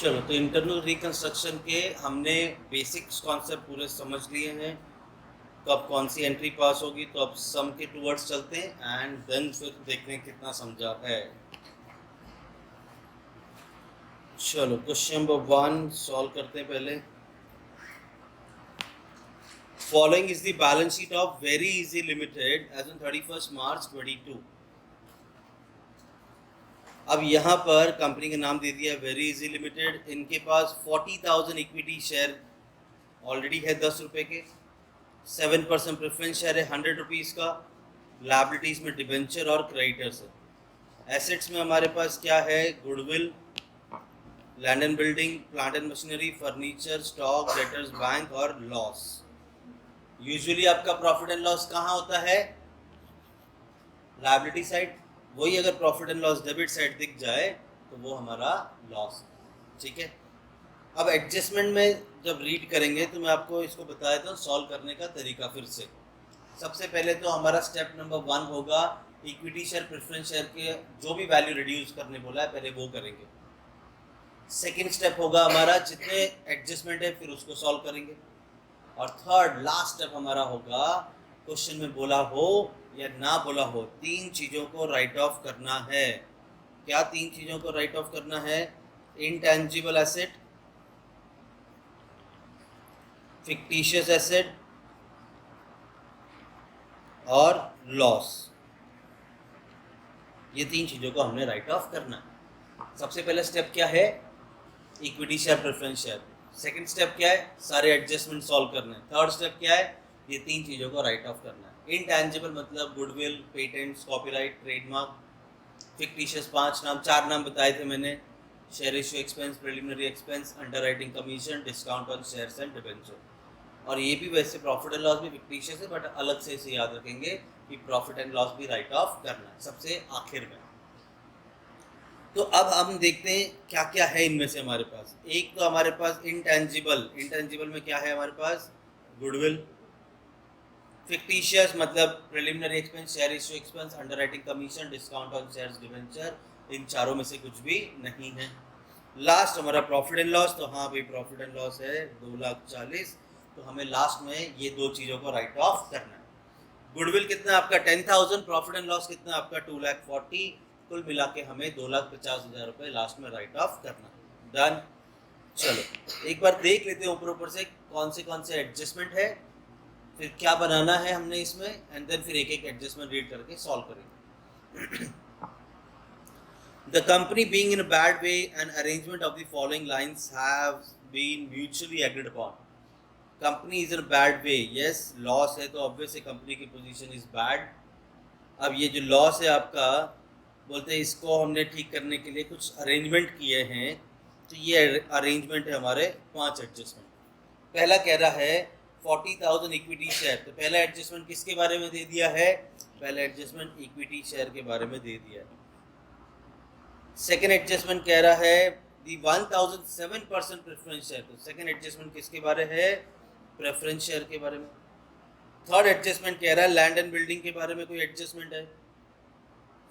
चलो, तो internal reconstruction के हमने बेसिक्स कॉन्सेप्ट पूरे समझ लिए हैं। तो अब कौन सी एंट्री पास होगी, तो अब सम के टूवर्ड्स चलते हैं एंड देन फिर देखते हैं कितना समझा है। चलो, क्वेश्चन नंबर 1 सॉल्व करते हैं पहले। Following is the balance sheet of Very Easy Limited as on 31 March 22। अब यहाँ पर कंपनी का नाम दे दिया वेरी इजी लिमिटेड। इनके पास 40,000 इक्विटी शेयर ऑलरेडी है 10 रुपये के। 7% प्रेफरेंस शेयर है 100 रुपीज़ का। लायबिलिटीज़ में डिबेंचर और क्रेडिटर्स है। एसेट्स में हमारे पास क्या है, goodwill, land and building, plant and machinery, furniture, stock, debtors bank और लॉस। यूजुअली आपका प्रॉफिट एंड लॉस कहाँ होता है, लायबिलिटी साइड। वही अगर profit and loss debit side दिख जाए तो वो हमारा लॉस। ठीक है, अब एडजस्टमेंट में जब रीड करेंगे तो मैं आपको इसको बता देता हूँ सॉल्व करने का तरीका फिर से। सबसे पहले तो हमारा स्टेप नंबर 1 होगा इक्विटी शेयर प्रेफरेंस शेयर के जो भी वैल्यू रिड्यूस करने बोला है पहले वो करेंगे। सेकेंड स्टेप होगा हमारा जितने एडजस्टमेंट है फिर उसको सॉल्व करेंगे। और थर्ड लास्ट स्टेप हमारा होगा क्वेश्चन में बोला हो या ना बोला हो 3 चीज़ों को राइट ऑफ करना है। क्या 3 चीज़ों को राइट ऑफ करना है, इनटैंजिबल एसेट, फिक्टिशियस एसेट और लॉस। ये 3 चीज़ों को हमने राइट ऑफ करना है। सबसे पहला स्टेप क्या है, equity share preference share. Second step क्या है, सारे एडजस्टमेंट सॉल्व करना है। थर्ड स्टेप क्या है, ये 3 चीज़ों को राइट ऑफ करना है। इनटैंजिबल मतलब goodwill, patents, copyright, trademark. Fictitious 5 नाम 4 नाम बताए थे मैंने, share issue expense, preliminary expense, underwriting commission, discount on shares and debenture. और ये भी वैसे प्रॉफिट एंड लॉस भी फिक्टिशियस है बट अलग से इसे याद रखेंगे कि प्रॉफिट एंड लॉस भी राइट ऑफ करना है सबसे आखिर में। तो अब हम देखते हैं क्या क्या है इनमें से हमारे पास। एक तो हमारे पास इंटेंजिबल में क्या है हमारे पास, गुडविल। फिक्टिशियस मतलब preliminary expense, share issue expense, underwriting commission, discount on shares, debenture. इन चारों में से कुछ भी नहीं है। लास्ट हमारा प्रॉफिट एंड लॉस, तो हाँ भाई प्रॉफिट एंड लॉस है 2,40,000। तो हमें लास्ट में ये 2 चीज़ों को राइट ऑफ करना है। गुडविल कितना आपका 10,000, प्रॉफिट एंड लॉस कितना आपका 2,40,000। कुल मिला के हमें 2,50,000 रुपये लास्ट में राइट ऑफ करना है। डन। चलो एक बार देख लेते हैं ऊपर से कौन से एडजस्टमेंट है, फिर क्या बनाना है हमने इसमें, एंड देन फिर एक एक एडजस्टमेंट रीड करके सॉल्व करेंगे। The company being in a bad way, an arrangement of the following lines have been mutually agreed upon. Company is in a bad way. Yes, loss है तो obviously company की position is bad. अब ये जो loss है आपका, बोलते हैं इसको हमने ठीक करने के लिए कुछ अरेंजमेंट किए हैं। तो ये अरेंजमेंट है हमारे 5 एडजस्टमेंट। पहला कह रहा है 40,000 इक्विटी शेयर। तो पहला एडजस्टमेंट किसके बारे में दे दिया है, पहला एडजस्टमेंट इक्विटी शेयर के बारे में दे दिया है। सेकेंड एडजस्टमेंट कह रहा है दी 1,007% प्रेफरेंस शेयर। तो सेकेंड एडजस्टमेंट किसके बारे है, प्रेफरेंस शेयर के बारे में। थर्ड एडजस्टमेंट कह रहा है लैंड एंड बिल्डिंग के बारे में कोई एडजस्टमेंट है।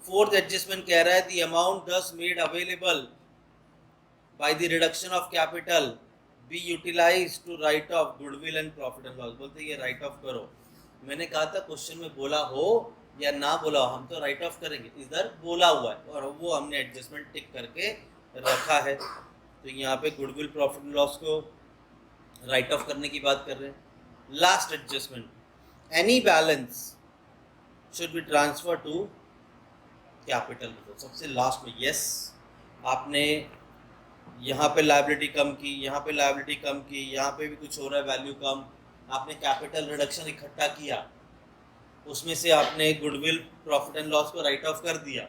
फोर्थ एडजस्टमेंट कह रहा है the amount thus made available by the reduction of capital be utilise to write off goodwill and profit and loss. बोलते ये राइट ऑफ करो। मैंने कहा था क्वेश्चन में बोला हो या ना बोला हो हम तो राइट ऑफ करेंगे, इधर बोला हुआ है और वो हमने एडजस्टमेंट टिक करके रखा है। तो यहाँ पे गुडविल प्रॉफिट एंड लॉस को राइट ऑफ करने की बात कर रहे हैं। Last adjustment, any balance should be transfer to capital. सबसे लास्ट में यस, आपने यहाँ पे लायबिलिटी कम की, यहाँ पे लायबिलिटी कम की, यहाँ पे भी कुछ हो रहा है वैल्यू कम, आपने कैपिटल रिडक्शन इकट्ठा किया, उसमें से आपने गुडविल प्रॉफिट एंड लॉस को राइट ऑफ कर दिया।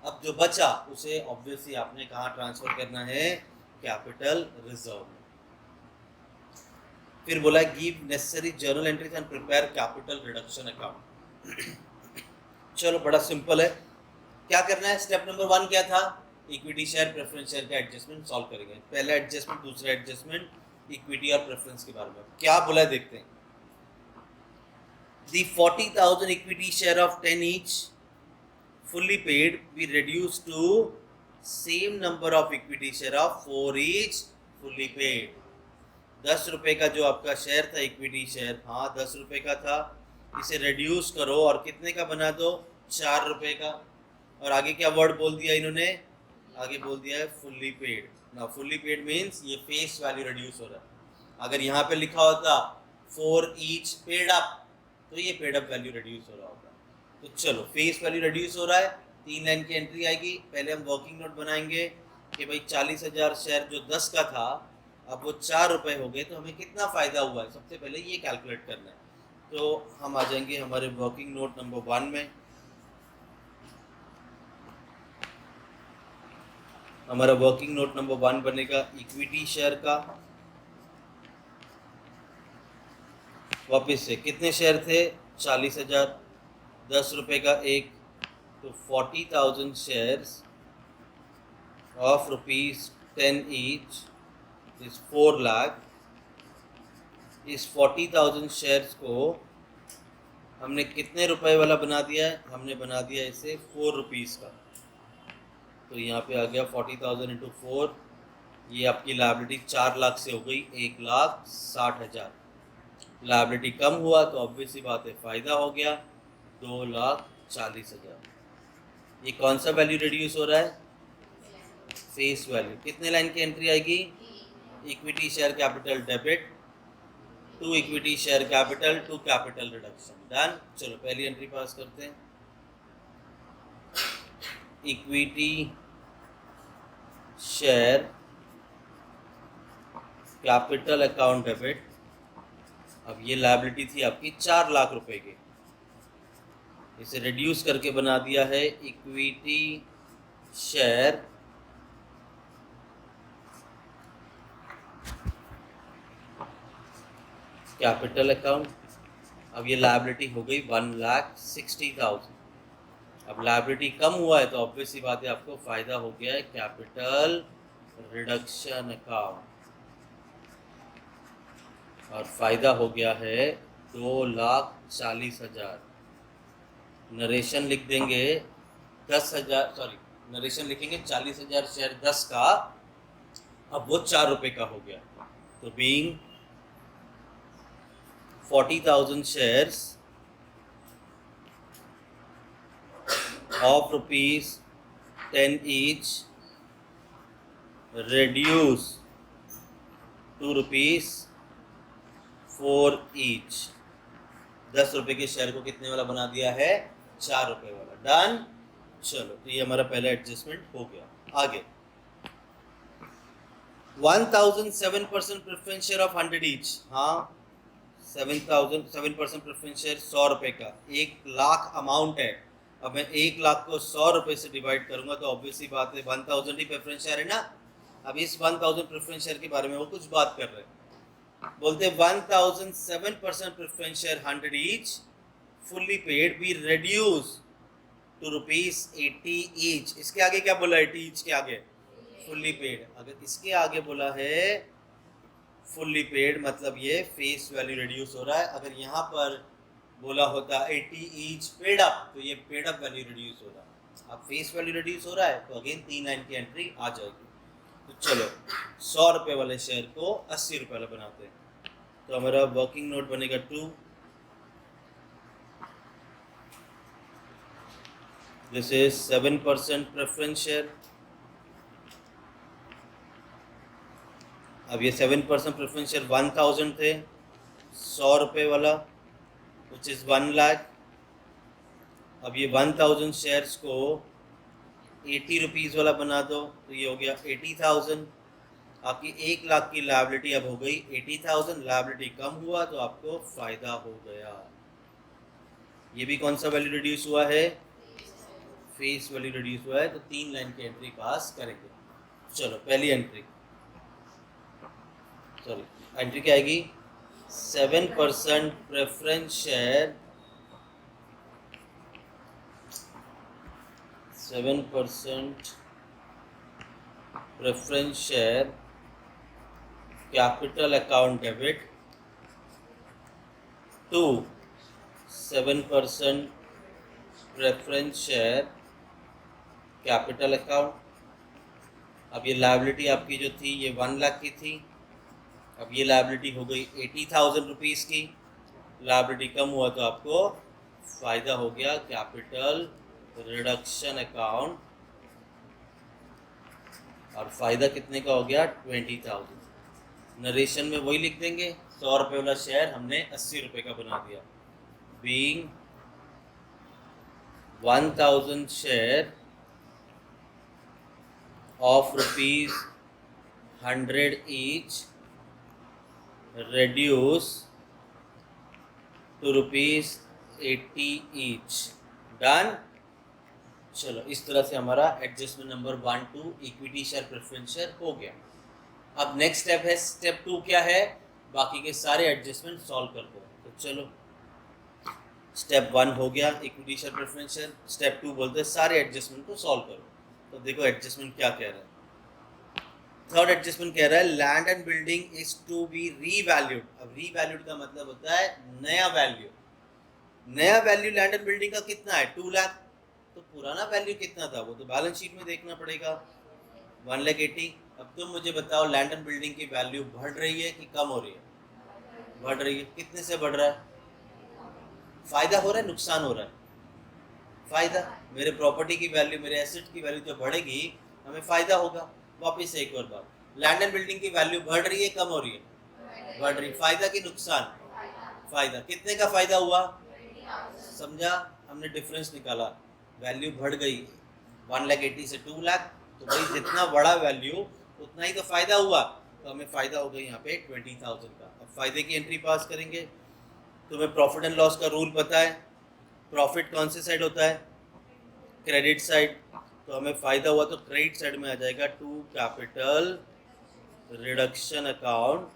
अब जो बचा उसे ऑब्वियसली आपने कहाँ ट्रांसफर करना है, कैपिटल रिजर्व में। फिर बोला give necessary journal entries and prepare capital reduction account. चलो बड़ा सिंपल है, क्या करना है, स्टेप नंबर 1 क्या था, इक्विटी शेयर प्रेफरेंस शेयर का एडजस्टमेंट सॉल्व करेंगे। पहला एडजस्टमेंट, दूसरा एडजस्टमेंट इक्विटी और प्रेफरेंस के बारे में क्या बोला है देखते हैं। The 40,000 equity share of 10 each fully paid be reduced to same number of equity share of 4 each fully paid. 10 रुपये का जो आपका शेयर था इक्विटी शेयर, हाँ 10 रुपये का था, इसे रिड्यूस करो और कितने का बना दो, 4 रुपये का। और आगे क्या वर्ड बोल दिया इन्होंने, आगे बोल दिया है फुल्ली पेड। ना फुल्ली पेड मीन्स ये फेस वैल्यू रिड्यूस हो रहा है। अगर यहाँ पे लिखा होता 4 ईच पेड अप तो ये पेड अप वैल्यू रिड्यूस हो रहा होगा। तो चलो फेस वैल्यू रिड्यूस हो रहा है, 3 लाइन की एंट्री आएगी। पहले हम वर्किंग नोट बनाएंगे कि भाई 40,000 शेयर जो 10 का था अब वो 4 रुपये हो गए, तो हमें कितना फ़ायदा हुआ है, सबसे पहले ये कैलकुलेट करना है। तो हम आ जाएंगे हमारे वर्किंग नोट नंबर 1 में। हमारा वर्किंग नोट नंबर 1 बनेगा इक्विटी शेयर का। वापस से कितने शेयर थे, 40,000, 10 रुपये का एक, तो 40,000 shares of ₹10 each is 4 lakh. इस 40,000 शेयर्स को हमने कितने रुपए वाला बना दिया है, हमने बना दिया इसे 4 रुपीज़ का। तो यहाँ पे आ गया 40,000 इंटू 4, ये आपकी लायबिलिटी 4 लाख से हो गई 1,60,000। लायबिलिटी कम हुआ तो ऑब्वियस सी बात है फ़ायदा हो गया 2,40,000। ये कौन सा वैल्यू रिड्यूस हो रहा है, फेस वैल्यू। कितने लाइन की एंट्री आएगी, equity share capital debit to equity share capital to capital reduction. Done. चलो पहली एंट्री पास करते हैं, equity share capital account debit. अब ये लायबिलिटी थी आपकी 4 लाख रुपए की, इसे रिड्यूस करके बना दिया है इक्विटी शेयर कैपिटल अकाउंट। अब ये लायबिलिटी हो गई 1,60,000। अब लायबिलिटी कम हुआ है तो ऑब्वियस सी बात है आपको फ़ायदा हो गया है कैपिटल रिडक्शन अकाउंट, और फ़ायदा हो गया है 2,40,000। नरेशन लिख देंगे 10,000, सॉरी नरेशन लिखेंगे 40,000 शेयर 10 का, अब वो 4 रुपये का हो गया। तो being 40,000 shares of ₹10 each reduce to ₹4 each। 10 रुपये के शेयर को कितने वाला बना दिया है, 4 रुपये वाला। डन। चलो तो ये हमारा पहला एडजस्टमेंट हो गया। आगे 1,007% प्रेफरेंस शेयर ऑफ 100 ईच। हाँ 7% प्रेफरेंस शेयर 100 रुपये का, 1,00,000 अमाउंट है। अब मैं 1,00,000 को 100 रुपये से डिवाइड करूंगा तो ऑब्वियसली बात है 1,000 ही प्रेफरेंस शेयर है ना। अब इस 1,000 प्रेफरेंस शेयर के बारे में वो कुछ बात कर रहे हैं, बोलते 1,007% preference share 100 each fully paid be reduce to ₹80 each. इसके आगे क्या बोला, 80 ईच के आगे फुल्ली पेड। अगर इसके आगे बोला है फुल्ली पेड मतलब ये फेस वैल्यू रिड्यूस हो रहा है। अगर यहाँ पर बोला होता 80 ईच पेड अप तो ये पेड अप वैल्यू रिड्यूस हो रहा है। अब फेस वैल्यू रिड्यूस हो रहा है तो अगेन 3 लाइन की एंट्री आ जाएगी। तो चलो 100 रुपये वाले शेयर को 80 रुपये वाला बनाते हैं। तो हमारा वर्किंग नोट बनेगा 2, दिस इज 7% प्रेफरेंस शेयर। अब ये 7% प्रेफरेंस शेयर 1,000 थे, 100 रुपये वाला विच इज़ 1 लाख। अब ये 1,000 शेयर्स को 80 रुपीज़ वाला बना दो तो ये हो गया 80,000। आपकी 1 लाख की लायबिलिटी अब हो गई 80,000। लायबिलिटी कम हुआ तो आपको फ़ायदा हो गया। ये भी कौन सा वैल्यू रिड्यूस हुआ है, फेस वैल्यू रिड्यूस हुआ है। तो 3 लाइन की एंट्री पास करेंगे। चलो पहली एंट्री, सॉरी एंट्री क्या आएगी, 7% preference share, 7% preference share capital account debit to 7% preference share capital account. अब ये लायबिलिटी आपकी जो थी ये 1 लाख की थी, अब ये लायबिलिटी हो गई 80,000 रुपीज़ की। लायबिलिटी कम हुआ तो आपको फ़ायदा हो गया कैपिटल रिडक्शन अकाउंट, और फ़ायदा कितने का हो गया 20,000। नरेशन में वही लिख देंगे, 100 रुपये वाला शेयर हमने 80 रुपये का बना दिया। Being 1,000 share of rupees 100 each reduce to rupees 80 each। Done. चलो इस तरह से हमारा adjustment number 1 2 equity share preference share हो गया। अब नेक्स्ट स्टेप है, स्टेप 2 क्या है, बाकी के सारे एडजस्टमेंट सॉल्व कर दो। तो चलो स्टेप 1 हो गया equity share preference share, step 2 बोलते हैं सारे एडजस्टमेंट को सॉल्व करो। तो देखो एडजस्टमेंट क्या कह रहा है। थर्ड एडजस्टमेंट कह रहा है land and building is to be revalued. अब रीवैल्यूड का मतलब होता है नया वैल्यू। नया वैल्यू लैंड एंड बिल्डिंग का कितना है 2 लाख, तो पुराना वैल्यू कितना था वो तो बैलेंस शीट में देखना पड़ेगा 1,80,000। अब तुम मुझे बताओ लैंड एंड बिल्डिंग की वैल्यू बढ़ रही है कि कम हो रही है? बढ़ रही है। कितने से बढ़ रहा है? फायदा हो रहा है नुकसान हो रहा है? फायदा। मेरे प्रॉपर्टी की वैल्यू, मेरे एसेट की वैल्यू जो बढ़ेगी हमें फायदा होगा। वापस से एक और बात, लैंड एंड बिल्डिंग की वैल्यू बढ़ रही है कम हो रही है? बढ़ रही। फायदा की नुकसान? फायदा। कितने का फायदा हुआ? समझा? हमने डिफरेंस निकाला, वैल्यू बढ़ गई 1,80,000 से 2 लाख, तो भाई जितना बड़ा वैल्यू उतना ही तो फायदा हुआ, तो हमें फायदा हो गया यहाँ पे 20,000 का। अब फायदे की एंट्री पास करेंगे। तुम्हें प्रॉफिट एंड लॉस का रूल पता है, प्रॉफिट कौन से साइड होता है? Credit side. तो हमें फ़ायदा हुआ तो क्रेडिट साइड में आ जाएगा टू कैपिटल रिडक्शन अकाउंट।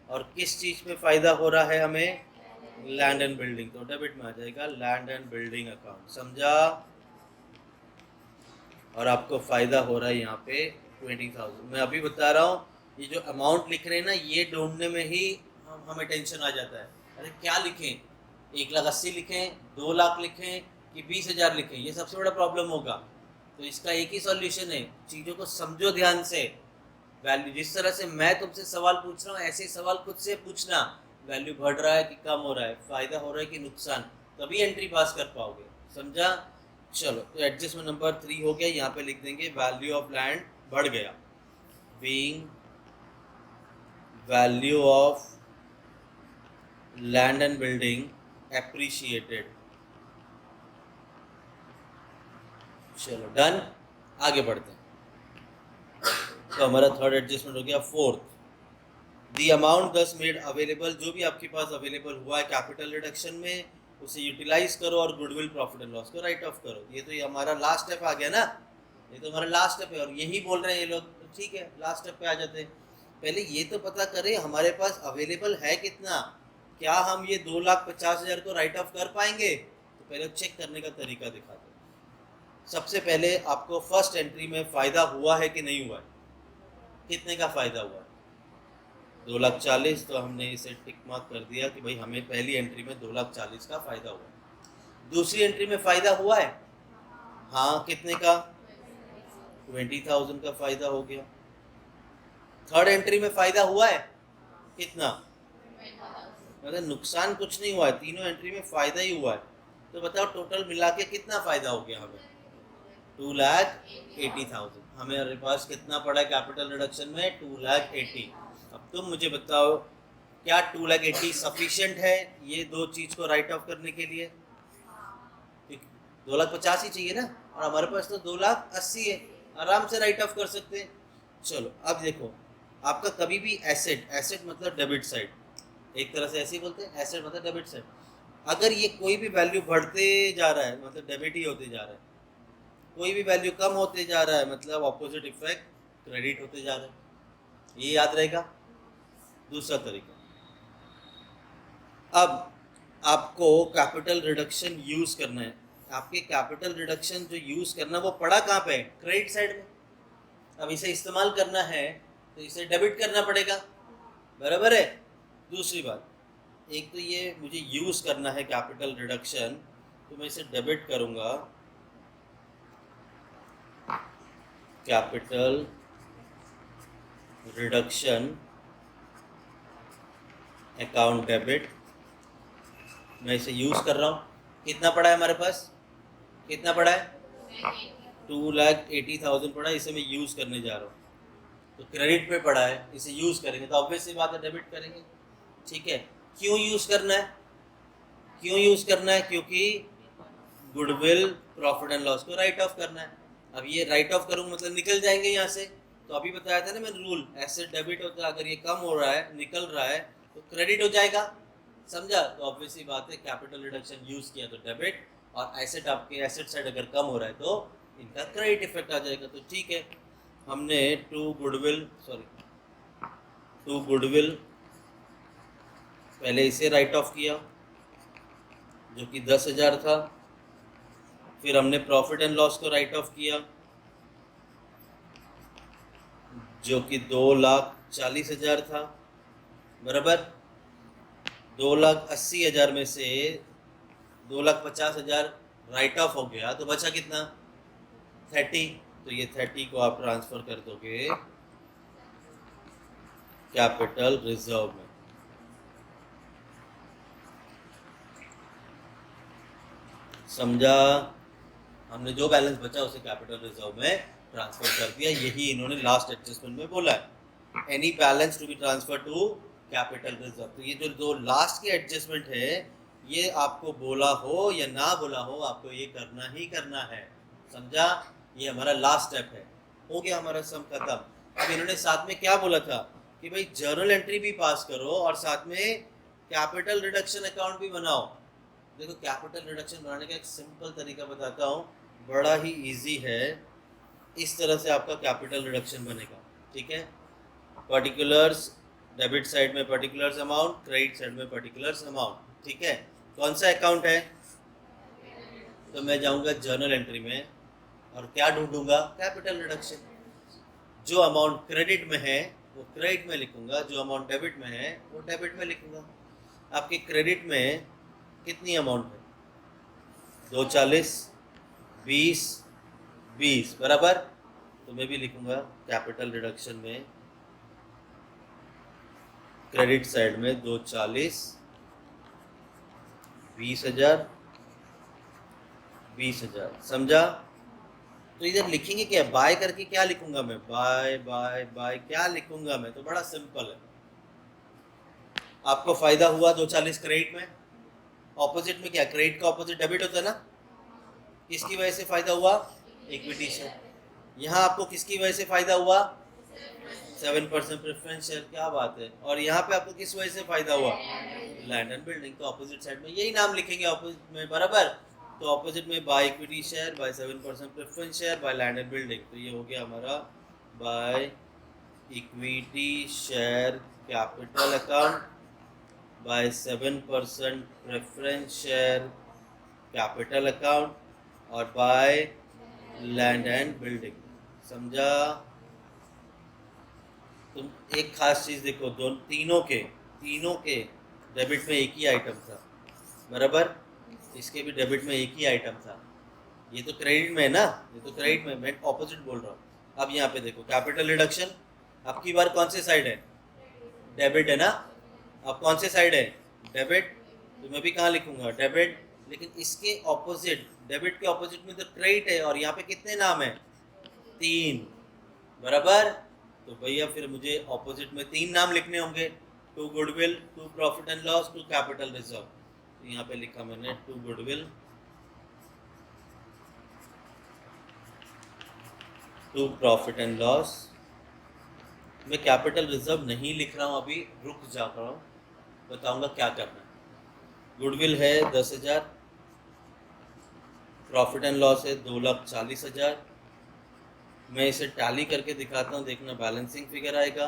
और किस चीज़ में फ़ायदा हो रहा है हमें? लैंड एंड बिल्डिंग, तो डेबिट में आ जाएगा लैंड एंड बिल्डिंग अकाउंट। समझा? और आपको फ़ायदा हो रहा है यहाँ पे 20,000। मैं अभी बता रहा हूँ, ये जो अमाउंट लिख रहे हैं ना, ये ढूंढने में ही हमें टेंशन आ जाता है। अरे क्या लिखें, 1,80,000 लिखें, 2 लाख लिखें कि 20,000 लिखें? ये सबसे बड़ा प्रॉब्लम होगा। तो इसका एक ही सॉल्यूशन है, चीज़ों को समझो ध्यान से। वैल्यू जिस तरह से मैं तुमसे सवाल पूछ रहा हूँ ऐसे सवाल खुद से पूछना, वैल्यू बढ़ रहा है कि कम हो रहा है, फ़ायदा हो रहा है कि नुकसान, तभी एंट्री पास कर पाओगे। समझा? चलो तो एडजस्टमेंट नंबर 3 हो गया, यहाँ पे लिख देंगे वैल्यू ऑफ लैंड बढ़ गया। Being value of land and building appreciated. चलो डन, आगे बढ़ते हैं। तो हमारा थर्ड एडजस्टमेंट हो गया। Fourth, the amount thus made available, जो भी आपके पास अवेलेबल हुआ है कैपिटल रिडक्शन में, उसे यूटिलाइज करो और गुडविल प्रॉफिट एंड लॉस को राइट ऑफ करो। ये तो ये हमारा लास्ट स्टेप आ गया ना, ये तो हमारा लास्ट स्टेप है, और यही बोल रहे हैं ये लोग। तो ठीक है, लास्ट स्टेप पे आ जाते हैं। पहले ये तो पता करें हमारे पास अवेलेबल है कितना, क्या हम ये 2,50,000 को राइट ऑफ कर पाएंगे? तो पहले चेक करने का तरीका दिखा दो। सबसे पहले आपको फर्स्ट एंट्री में फ़ायदा हुआ है कि नहीं हुआ है? कितने का फ़ायदा हुआ? 2,40,000। तो हमने इसे टिक मार्क कर दिया कि भाई हमें पहली एंट्री में 2,40,000 का फ़ायदा हुआ। दूसरी एंट्री में फ़ायदा हुआ है? हाँ, कितने का? 20,000 का फ़ायदा हो गया। थर्ड एंट्री में फ़ायदा हुआ है कितना? मतलब नुकसान कुछ नहीं हुआ है, तीनों एंट्री में फ़ायदा ही हुआ है। तो बताओ टोटल मिला के कितना फ़ायदा हो गया हमें? 2,80,000। हमारे पास कितना पड़ा है कैपिटल रिडक्शन में? 2,80,000। अब तुम मुझे बताओ क्या 2,80,000 सफिशिएंट है ये दो चीज़ को राइट ऑफ करने के लिए? 2,50,000 ही चाहिए ना, और हमारे पास तो 2,80,000 है, आराम से राइट ऑफ कर सकते हैं। चलो अब देखो, आपका कभी भी एसेट, एसेट मतलब डेबिट साइड, एक तरह से ऐसे ही बोलते हैं, एसेट मतलब डेबिट साइड। अगर ये कोई भी वैल्यू बढ़ते जा रहा है मतलब डेबिट ही होते जा रहा है, कोई भी वैल्यू कम होते जा रहा है मतलब ऑपोजिट इफेक्ट क्रेडिट होते जा रहा है। ये याद रहेगा। दूसरा तरीका, अब आपको कैपिटल रिडक्शन यूज करना है। आपके कैपिटल रिडक्शन जो यूज करना वो पड़ा कहाँ पे है? क्रेडिट साइड में। अब इसे इस्तेमाल करना है तो इसे डेबिट करना पड़ेगा, बराबर है। दूसरी बात, एक तो ये मुझे यूज करना है कैपिटल रिडक्शन, तो मैं इसे डेबिट करूंगा कैपिटल रिडक्शन अकाउंट डेबिट, मैं इसे यूज कर रहा हूँ। कितना पड़ा है हमारे पास, कितना पड़ा है 2,80,000 पड़ा है, इसे मैं यूज करने जा रहा हूँ। तो क्रेडिट पे पड़ा है, इसे यूज करेंगे तो ऑब्वियस सी बात है डेबिट करेंगे। ठीक है, क्यों यूज करना है, क्यों यूज करना है, क्योंकि गुडविल प्रॉफिट एंड लॉस को राइट ऑफ करना है। अब ये राइट ऑफ करूँगा मतलब निकल जाएंगे यहाँ से। तो अभी बताया था ना मैंने रूल, एसेट डेबिट होता है, अगर ये कम हो रहा है निकल रहा है तो क्रेडिट हो जाएगा, समझा। तो ऑब्वियसली बात है कैपिटल रिडक्शन यूज किया तो डेबिट, और एसेट आपके एसेट साइड अगर कम हो रहा है तो इनका क्रेडिट इफेक्ट आ जाएगा। तो ठीक है, हमने टू गुडविल पहले इसे राइट ऑफ किया जो कि 10,000 था, फिर हमने प्रॉफिट एंड लॉस को राइट ऑफ किया जो कि 2,40,000 था, बराबर। 2,80,000 में से 2,50,000 राइट ऑफ हो गया तो बचा कितना 30। तो ये 30 को आप ट्रांसफर कर दोगे कैपिटल रिजर्व में। समझा, हमने जो बैलेंस बचा उसे कैपिटल रिजर्व में ट्रांसफर कर दिया। यही इन्होंने लास्ट एडजस्टमेंट में बोला है, any balance to be transfer to capital reserve. तो ये जो दो लास्ट के एडजस्टमेंट है, ये आपको बोला हो या ना बोला हो आपको ये करना ही करना है, समझा। ये हमारा लास्ट स्टेप है, हो गया हमारा सम खत्म। अब इन्होंने साथ में क्या बोला था कि भाई जर्नल एंट्री भी पास करो और साथ में कैपिटल रिडक्शन अकाउंट भी बनाओ। देखो कैपिटल रिडक्शन बनाने का एक सिंपल तरीका बताता हूँ, बड़ा ही इजी है। इस तरह से आपका कैपिटल रिडक्शन बनेगा, ठीक है। पर्टिकुलर्स, डेबिट साइड में पर्टिकुलर्स अमाउंट, क्रेडिट साइड में पर्टिकुलर्स अमाउंट, ठीक है। कौन सा अकाउंट है, तो मैं जाऊंगा जर्नल एंट्री में और क्या ढूंढूंगा, कैपिटल रिडक्शन। जो अमाउंट क्रेडिट में है वो क्रेडिट में लिखूंगा, जो अमाउंट डेबिट में है वो डेबिट में लिखूंगा। आपके क्रेडिट में कितनी अमाउंट है, 240, 20, 20, बराबर। तो मैं भी लिखूंगा कैपिटल रिडक्शन में क्रेडिट साइड में 240, 20,000, 20,000, समझा। तो इधर लिखेंगे क्या, बाय करके क्या लिखूंगा मैं, बाय बाय बाय क्या लिखूंगा मैं, तो बड़ा सिंपल है। आपको फायदा हुआ 240 क्रेडिट में, ऑपोजिट में क्या, क्रेडिट का ऑपोजिट डेबिट होता है ना, किसकी वजह से फायदा हुआ, इक्विटी शेयर। यहाँ आपको किसकी वजह से फायदा हुआ, 7% प्रेफरेंस शेयर, क्या बात है। और यहाँ पे आपको किस वजह से फायदा हुआ, लैंड एंड बिल्डिंग। तो ऑपोजिट साइड में यही नाम लिखेंगे ऑपोजिट में, बराबर। तो ऑपोजिट में by equity share, by 7% preference share, by land and building. तो ये हो गया हमारा by equity share capital account, by 7% preference share capital account, और बाय लैंड एंड बिल्डिंग, समझा। तुम एक खास चीज देखो, तीनों के डेबिट में एक ही आइटम था, बराबर। इसके भी डेबिट में एक ही आइटम था। ये तो क्रेडिट में है ना, ये तो क्रेडिट में, मैं ऑपोजिट बोल रहा हूँ। अब यहाँ पे देखो कैपिटल रिडक्शन, अब की बार कौन से साइड है, डेबिट है ना। अब कौन से साइड है, डेबिट। तो मैं भी कहाँ लिखूंगा, डेबिट। लेकिन इसके ऑपोजिट, डेबिट के ऑपोजिट में तो क्रेडिट है, और यहाँ पे कितने नाम है, 3, बराबर। तो भैया फिर मुझे ऑपोजिट में 3 नाम लिखने होंगे, to goodwill, to profit and loss, to capital reserve. तो यहाँ पे लिखा मैंने to goodwill, to profit and loss. मैं कैपिटल रिजर्व नहीं लिख रहा हूँ अभी, रुक जा रहा हूँ, बताऊंगा क्या करना है। गुडविल है 10,000, प्रॉफिट एंड लॉस है 2,40,000। मैं इसे टैली करके दिखाता हूँ, देखना बैलेंसिंग फिगर आएगा।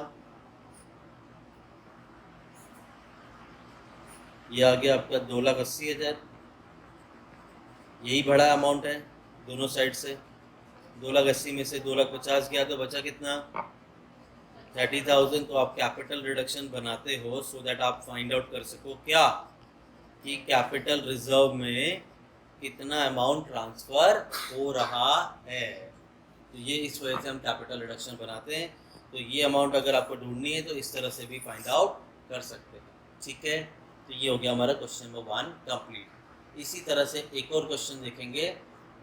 ये आ गया आपका 2,80,000, यही बड़ा अमाउंट है दोनों साइड से। 2,80,000 में से 2,50,000 गया तो बचा कितना, 30,000। तो आप कैपिटल रिडक्शन बनाते हो सो दैट आप फाइंड आउट कर सको क्या, कि कैपिटल रिजर्व में कितना अमाउंट ट्रांसफर हो रहा है। तो ये इस वजह से हम कैपिटल रिडक्शन बनाते हैं। तो ये अमाउंट अगर आपको ढूंढनी है तो इस तरह से भी फाइंड आउट कर सकते हैं। ठीक है, तो ये हो गया हमारा क्वेश्चन नंबर 1 कंप्लीट। इसी तरह से एक और क्वेश्चन देखेंगे,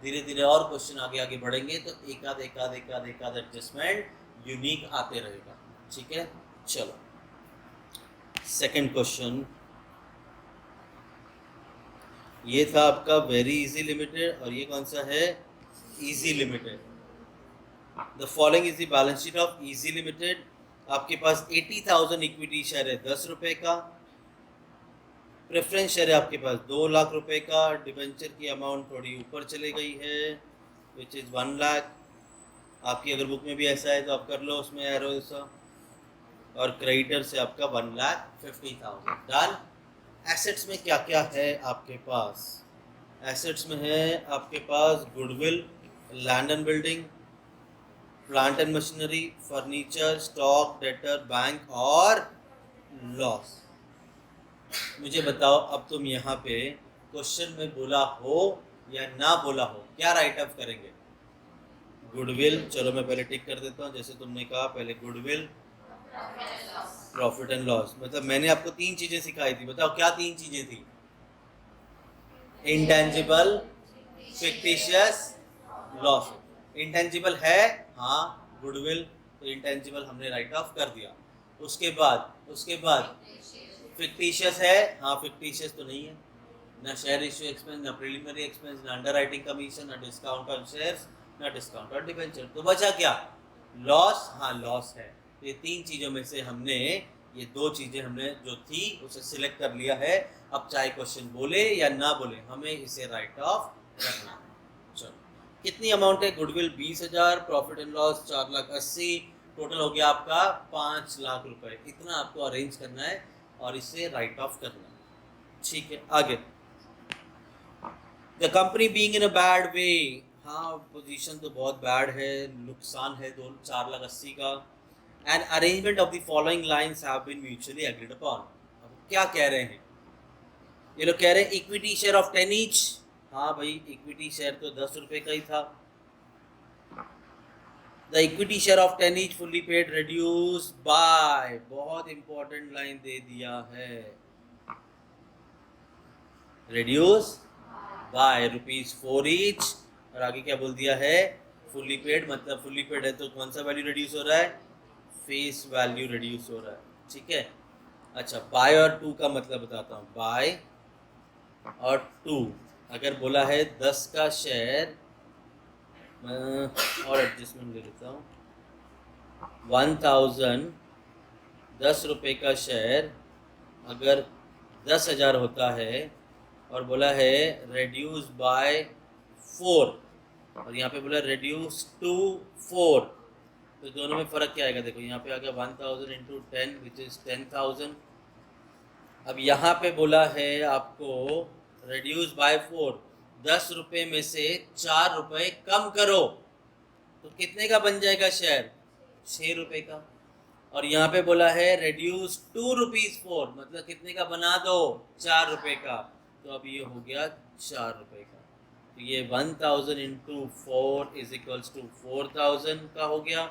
धीरे धीरे और क्वेश्चन आगे आगे बढ़ेंगे तो एक आध एडजस्टमेंट यूनिक आते रहेगा। ठीक है, चलो सेकंड क्वेश्चन, ये था आपका वेरी इजी लिमिटेड और ये कौन सा है, easy limited. The following is the balance sheet of easy limited. आपके पास 80,000 इक्विटी शेयर है 10 रुपए का, प्रेफरेंस शेयर है आपके पास 2 लाख रुपए का, डिबेंचर की अमाउंट थोड़ी ऊपर चली गई है विच इज़ 1 लाख। आपकी अगर बुक में भी ऐसा है तो आप कर लो उसमें एरो ऐसा, और क्रेडिटर से आपका 1,50,000 डन। एसेट्स में क्या क्या है आपके पास, एसेट्स में है आपके पास goodwill, land and building, plant and machinery, furniture, stock, debtor, bank और लॉस। मुझे बताओ अब तुम यहाँ पे क्वेश्चन में बोला हो या ना बोला हो क्या राइट अप करेंगे। गुडविल, चलो मैं पहले टिक कर देता हूँ, जैसे तुमने कहा पहले गुडविल, प्रॉफिट एंड लॉस। मतलब मैंने आपको 3 चीजें सिखाई थी, बताओ क्या 3 चीजें थी, इंटेंजिबल, फिक्टिशियस, लॉस। इंटेंजिबल है हाँ गुडविल, तो इंटेंजिबल हमने राइट ऑफ कर दिया। उसके बाद फिक्टिशियस है हाँ, फिक्टिशियस तो नहीं है, ना शेयर इश्यू एक्सपेंस, ना प्रिलिमिनरी एक्सपेंस, ना अंडरराइटिंग कमीशन, ना डिस्काउंट ऑन शेयर्स, ना डिस्काउंट ऑन डिबेंचर। तो बचा क्या, लॉस, हाँ लॉस है। तो ये 3 चीज़ों में से हमने ये 2 चीज़ें हमने जो थी उसे सिलेक्ट कर लिया है। अब चाहे क्वेश्चन बोले या ना बोले हमें इसे राइट ऑफ करना है। चलो कितनी अमाउंट है, goodwill 20,000, profit and loss 4,80,000, total हो गया आपका 5 लाख रुपए। इतना आपको अरेंज करना है और इसे राइट ऑफ करना है। ठीक है, आगे the company being in a bad way, हाँ पोजीशन तो बहुत बैड है, नुकसान है 4,80,000 का। And arrangement of the following lines have been mutually agreed upon. अब क्या कह रहे हैं ये लोग, कह रहे हैं इक्विटी शेयर ऑफ 10 ईच। हाँ भाई इक्विटी शेयर तो 10 रुपए का ही था। The equity share of 10 each fully paid reduce by, बहुत इंपॉर्टेंट लाइन दे दिया है, रिड्यूस बाय ₹4 ईच। और आगे क्या बोल दिया है, फुल्ली पेड, मतलब फुल्ली पेड है तो कौन सा वैल्यू रिड्यूस हो रहा है, फेस वैल्यू रिड्यूस हो रहा है। ठीक है, अच्छा बाय और टू का मतलब बताता हूँ, बाय और टू अगर बोला है 10 का शेयर, और एडजस्टमेंट ले लेता हूँ, 1000 10 रुपये का शेयर अगर 10,000 होता है और बोला है रेड्यूस बाय 4 और यहाँ पे बोला रेड्यूस टू 4, तो दोनों में फ़र्क क्या आएगा, देखो यहाँ पे आ गया 1000 इंटू 10 विच इज़ 10,000। अब यहाँ पे बोला है आपको रेड्यूस बाय 4, 10 रुपये में से 4 रुपये कम करो तो कितने का बन जाएगा शेयर, 6 रुपये का। और यहाँ पे बोला है रेड्यूस ₹2 मतलब कितने का बना दो, 4 रुपये का। तो अब ये हो गया 4 रुपये का, तो ये 1000 इंटू 4 इज इक्वल्स टू 4000 का हो गया।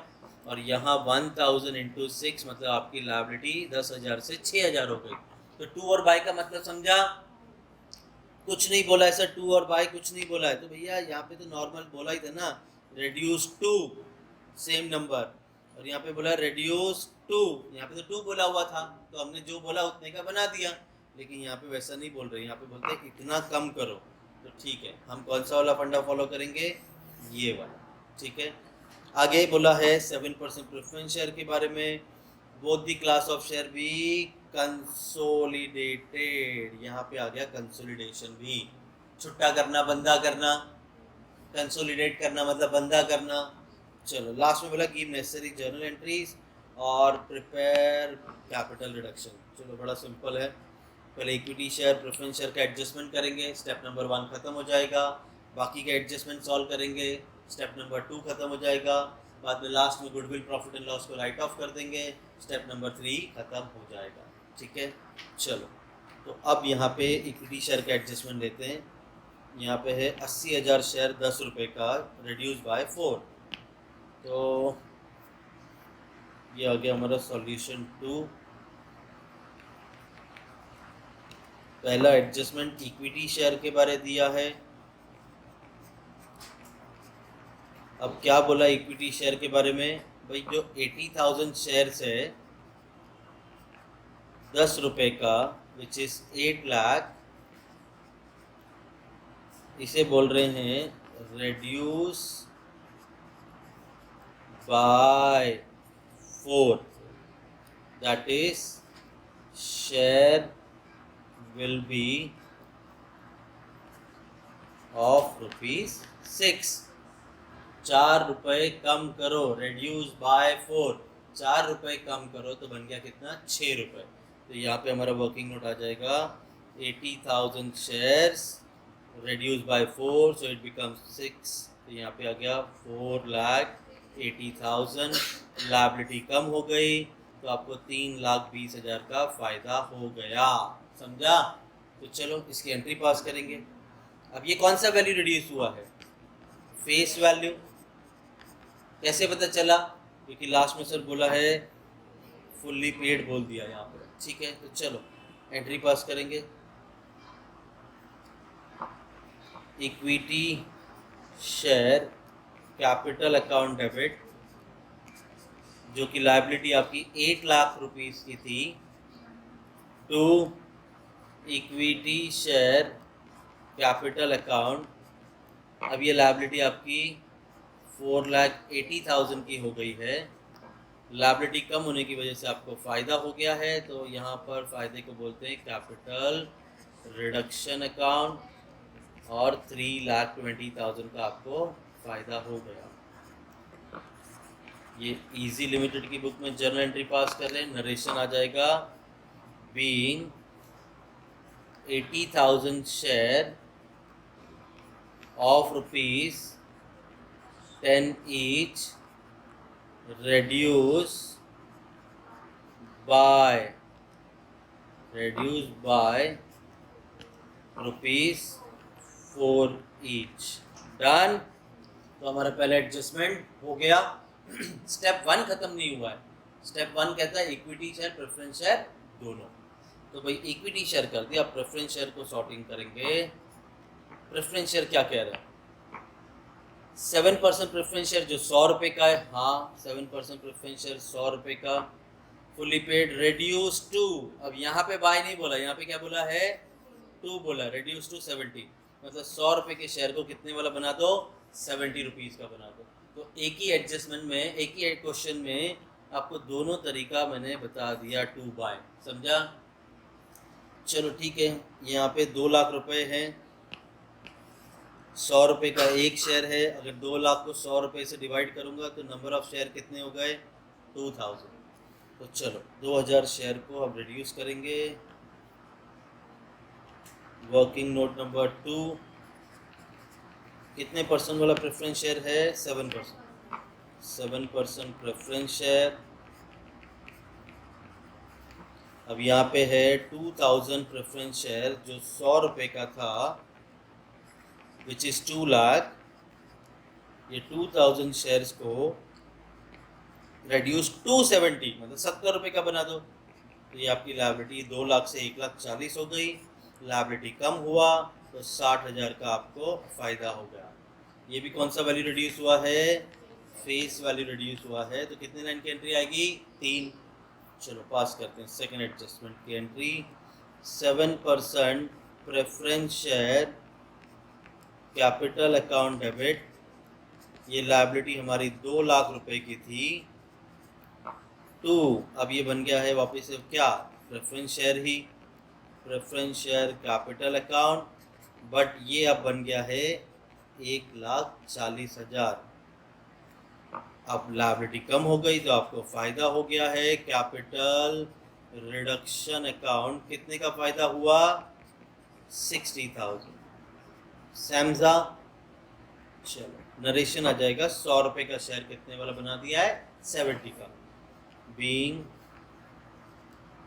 और यहाँ 1000 इंटू 6 मतलब आपकी लायबिलिटी 10,000 से 6,000 हो गई। तो टू और बाय का मतलब समझा, कुछ नहीं बोला है सर, टू और बाय कुछ नहीं बोला है, तो भैया यहाँ पे तो नॉर्मल बोला ही था ना, रेड्यूस टू सेम नंबर, और यहाँ पे बोला रेड्यूस टू, यहाँ पे तो 2 बोला हुआ था तो हमने जो बोला उतने का बना दिया। लेकिन यहाँ पे वैसा नहीं बोल रहे, यहाँ पे बोलते हैं इतना कम करो। तो ठीक है, हम कौन सा वाला फंडा फॉलो करेंगे, ये वाला। ठीक है, आगे बोला है 7% प्रेफरेंस शेयर के बारे में, both the class of share भी कंसोलिडेटेड, यहाँ पे आ गया कंसोलिडेशन भी, छुट्टा करना, बंदा करना, कंसोलिडेट करना मतलब बंदा करना। चलो लास्ट में बोला गिव नेसेसरी जर्नल एंट्रीज और प्रिपेयर कैपिटल रिडक्शन। चलो बड़ा सिंपल है, पहले इक्विटी शेयर प्रेफरेंस शेयर का एडजस्टमेंट करेंगे, स्टेप नंबर 1 खत्म हो जाएगा, बाकी का एडजस्टमेंट सॉल्व करेंगे, स्टेप नंबर 2 खत्म हो जाएगा, बाद में लास्ट में गुडविल प्रॉफिट एंड लॉस को राइट ऑफ कर देंगे, स्टेप नंबर 3 खत्म हो जाएगा। ठीक है, चलो तो अब यहाँ पे इक्विटी शेयर का एडजस्टमेंट लेते हैं। यहाँ पे है 80,000 शेयर 10 रुपये का, रिड्यूस बाय 4, तो ये आ गया हमारा सॉल्यूशन 2। पहला एडजस्टमेंट इक्विटी शेयर के बारे दिया है। अब क्या बोला इक्विटी शेयर के बारे में, भाई जो 80,000 शेयर्स है 10 रुपए का, विच इज 8 लाख, इसे बोल रहे हैं reduce by 4, that is share will be of ₹6। 4 रुपए कम करो, रेड्यूस बाय 4, 4 रुपए कम करो तो बन गया कितना, 6 रुपए। तो यहाँ पे हमारा वर्किंग नोट आ जाएगा 80,000 shares reduced by 4, so it becomes 6। तो यहाँ पे आ गया 4,80,000। लायबिलिटी कम हो गई तो आपको 3,20,000 का फायदा हो गया, समझा। तो चलो इसकी एंट्री पास करेंगे। अब ये कौन सा वैल्यू रिड्यूस हुआ है, फेस वैल्यू। कैसे पता चला, क्योंकि लास्ट में सर बोला है फुल्ली पेड बोल दिया यहाँ पर, ठीक है। तो चलो एंट्री पास करेंगे। Equity share capital account debit, जो कि लायबिलिटी आपकी 8 लाख रुपीस की थी, to equity share capital account, अब ये लायबिलिटी आपकी 4,80,000 की हो गई है। लायबिलिटी कम होने की वजह से आपको फ़ायदा हो गया है, तो यहाँ पर फ़ायदे को बोलते हैं कैपिटल रिडक्शन अकाउंट, और 3,20,000 का आपको फ़ायदा हो गया। ये इजी लिमिटेड की बुक में जर्नल एंट्री पास कर रहे हैं। नरेशन आ जाएगा being 80,000 share of ₹10 each reduce by ₹4 each। Done. तो हमारा पहला एडजस्टमेंट हो गया। स्टेप 1 खत्म नहीं हुआ है। स्टेप 1 कहता है इक्विटी शेयर प्रेफरेंस शेयर दोनों। तो भाई इक्विटी शेयर कर दिया, प्रेफरेंस शेयर को सॉर्टिंग करेंगे। प्रेफरेंस शेयर क्या कह रहा है, 7% प्रेफरेंस शेयर जो 100 रुपये का है, हाँ 7% प्रेफरेंस शेयर 100 रुपये का, फुली पेड रेड्यूस टू। अब यहाँ पे बाय नहीं बोला, यहाँ पे क्या बोला है, 2 बोला, रेड्यूस टू 70, मतलब 100 रुपये के शेयर को कितने वाला बना दो, 70 रुपीज़ का बना दो। तो एक ही एडजस्टमेंट में, एक ही क्वेश्चन में आपको दोनों तरीका मैंने बता दिया, 2 बाय, समझा। चलो ठीक है, यहाँ पे 2 लाख रुपए हैं, 100 रुपये का एक शेयर है। अगर 2 लाख को 100 रुपये से डिवाइड करूँगा तो नंबर ऑफ शेयर कितने हो गए, 2000। तो चलो 2000 शेयर को हम रिड्यूस करेंगे। वर्किंग नोट नंबर 2, कितने परसेंट वाला प्रेफरेंस शेयर है, 7%। 7% प्रेफरेंस शेयर। अब यहाँ पे है 2000 प्रेफरेंस शेयर जो 100 रुपये का था, विच इज़ 2 लाख। ये 2000 शेयर्स को रेड्यूस टू 70, मतलब 70 रुपये का बना दो। तो ये आपकी लायबिलिटी 2 लाख से 1,40,000 हो गई। लायबिलिटी कम हुआ तो 60,000 का आपको फ़ायदा हो गया। ये भी कौन सा वैल्यू रिड्यूस हुआ है, फेस वैल्यू रिड्यूस हुआ है। तो कितने लाइन की एंट्री आएगी, 3। चलो पास करते हैं सेकंड एडजस्टमेंट की entry. 7% preference share capital account debit, ये लायबिलिटी हमारी 2 लाख रुपए की थी, 2, अब ये बन गया है वापस से क्या, preference share he, preference share capital account, but ये अब बन गया है 1,40,000। अब लायबिलिटी कम हो गई तो आपको फ़ायदा हो गया है, कैपिटल रिडक्शन अकाउंट, कितने का फ़ायदा हुआ, 60,000। समझा। चलो नरेशन आ जाएगा, 100 रुपये का शेयर कितने वाला बना दिया है, 70 का। Being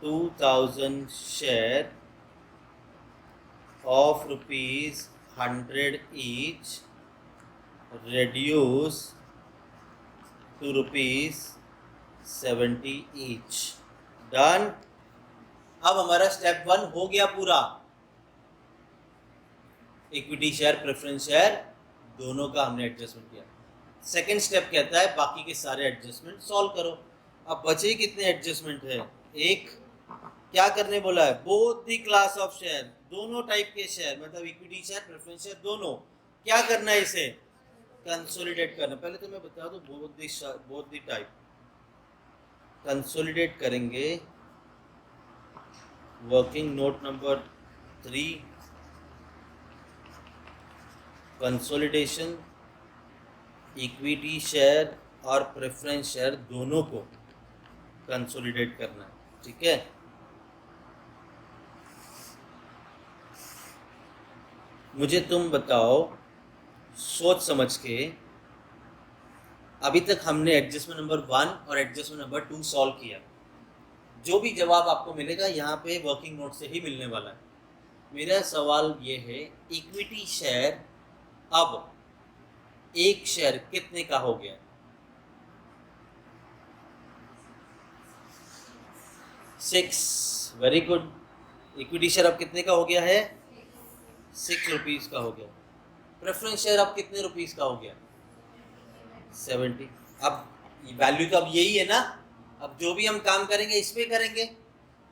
2000 share of ₹100 each reduce to 70 each. Done. अब हमारा स्टेप 1 हो गया पूरा, इक्विटी शेयर प्रेफरेंस शेयर दोनों का हमने एडजस्टमेंट किया। सेकंड स्टेप कहता है बाकी के सारे एडजस्टमेंट सॉल्व करो। अब बचे कितने एडजस्टमेंट है? एक, क्या करने बोला है? Both the class of share, दोनों टाइप के शेयर, मतलब इक्विटी शेयर प्रेफरेंस शेयर दोनों। क्या करना है? इसे कंसोलिडेट करना। पहले तो मैं बता दूं बोथ द टाइप कंसोलिडेट करेंगे। Working note number 3, consolidation equity share और प्रेफरेंस शेयर दोनों को कंसोलिडेट करना है, ठीक है। मुझे तुम बताओ सोच समझ के, अभी तक हमने एडजस्टमेंट नंबर 1 और एडजस्टमेंट नंबर 2 सॉल्व किया। जो भी जवाब आपको मिलेगा यहाँ पे वर्किंग नोट से ही मिलने वाला है। मेरा सवाल ये है, इक्विटी शेयर अब एक शेयर कितने का हो गया? 6। Very good. इक्विटी शेयर अब कितने का हो गया है? 6 रुपीज का हो गया। प्रेफरेंस शेयर अब कितने रुपीज का हो गया? 70। अब वैल्यू तो अब यही है ना, अब जो भी हम काम करेंगे इस पे करेंगे।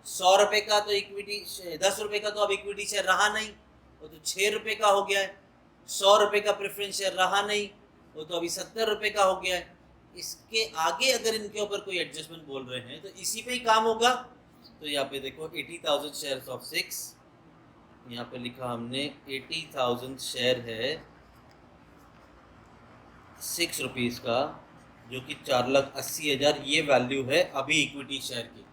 100 रुपए का तो इक्विटी, 10 रुपए का तो अब इक्विटी शेयर रहा नहीं, वो तो 6 रुपए का हो गया है। 100 रुपए का प्रेफरेंस शेयर रहा नहीं, वो तो अभी 70 रुपए का हो गया है। इसके आगे अगर इनके ऊपर कोई एडजस्टमेंट बोल रहे हैं तो इसी पे ही काम होगा। तो यहाँ पे देखो 80,000 शेयर्स ऑफ 6, यहाँ पे लिखा हमने 80,000 शेयर है 6 रुपीज़ का, जो कि 4,80,000 ये वैल्यू है अभी इक्विटी शेयर की।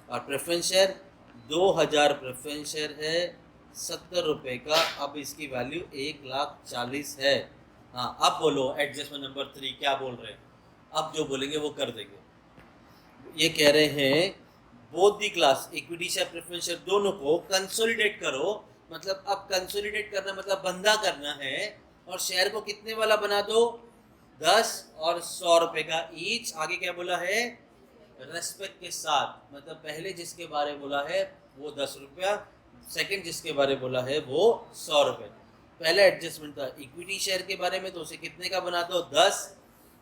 और प्रेफरेंस शेयर 2,000 प्रेफरेंस शेयर है 70 रुपये का, अब इसकी वैल्यू 1,40,000 है। हाँ, अब बोलो एडजस्टमेंट नंबर 3 क्या बोल रहे हैं? अब जो बोलेंगे वो कर देंगे। ये कह रहे हैं both the class equity share preference share दोनों को कंसोलिडेट करो। मतलब अब कंसोलिडेट करना मतलब बंधा करना है, और शेयर को कितने वाला बना दो? 10 और 100 रुपए का ईच। आगे क्या बोला है? रेस्पेक्ट के साथ, मतलब पहले जिसके बारे बोला है वो 10 रुपया, सेकंड जिसके बारे बोला है वो 100 रुपये। पहला एडजस्टमेंट था इक्विटी शेयर के बारे में, तो उसे कितने का बना दो? 10।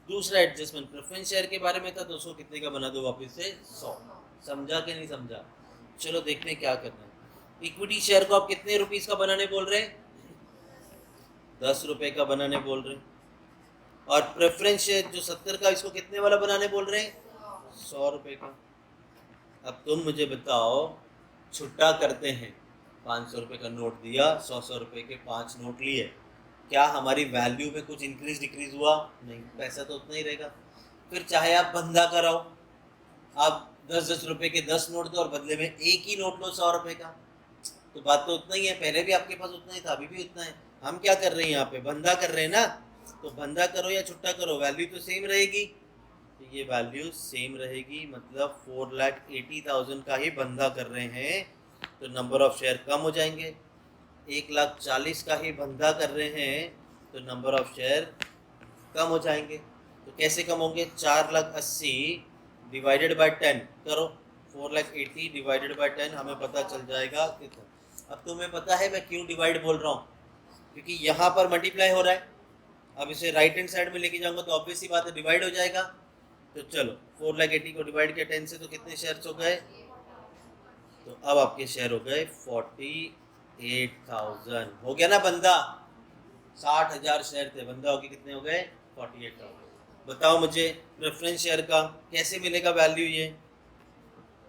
दूसरा एडजस्टमेंट प्रेफरेंस शेयर के बारे में था, तो उसको कितने का बना दो? वापस से 100। समझा कि नहीं समझा? चलो देखते हैं क्या करना है। इक्विटी शेयर को आप कितने रुपीस का बनाने बोल रहे हैं? 10 रुपए का बनाने बोल रहे हैं। और प्रेफरेंस शेयर जो 70 का, इसको कितने वाला बनाने बोल रहे हैं? 100 रुपए का। अब तुम मुझे बताओ, छुट्टा करते हैं, 500 रुपए का नोट दिया, 100 रुपए के 5 नोट लिए, क्या हमारी वैल्यू में कुछ इंक्रीज डिक्रीज हुआ? नहीं, पैसा तो उतना ही रहेगा। फिर चाहे आप बंधा कराओ, आप 10-10 रुपए के 10 नोट दो और बदले में एक ही नोट लो 100 रुपए का, तो बात तो उतना ही है। पहले भी आपके पास उतना ही था, अभी भी उतना है। हम क्या कर रहे हैं यहाँ पे? बंधा कर रहे हैं ना, तो बंधा करो या छुट्टा करो, वैल्यू तो सेम रहेगी। तो ये वैल्यू सेम रहेगी, मतलब 4,80,000 का ही बंधा कर रहे हैं, तो नंबर ऑफ शेयर कम हो जाएंगे। 1,40,000 का ही बंधा कर रहे हैं, तो नंबर ऑफ शेयर कम हो जाएंगे। तो कैसे कम होंगे? 4,80,000 डिवाइडेड बाय 10 करो, 4,80,000 डिवाइडेड बाय 10, हमें पता चल जाएगा कितना। अब तुम्हें पता है मैं क्यों डिवाइड बोल रहा हूँ? क्योंकि यहाँ पर मल्टीप्लाई हो रहा है। अब इसे राइट हैंड साइड में लेके जाऊंगा तो ऑब्वियस ही बात है डिवाइड हो जाएगा। तो चलो 4,80,000 को डिवाइड किया 10 से, तो कितने शेयर्स हो गए? तो अब आपके शेयर हो गए 48,000। हो गया ना बंदा? 60,000 शेयर थे, बंदा हो गए कितने हो गए? 48,000। बताओ मुझे प्रेफरेंस शेयर का कैसे मिलेगा वैल्यू? ये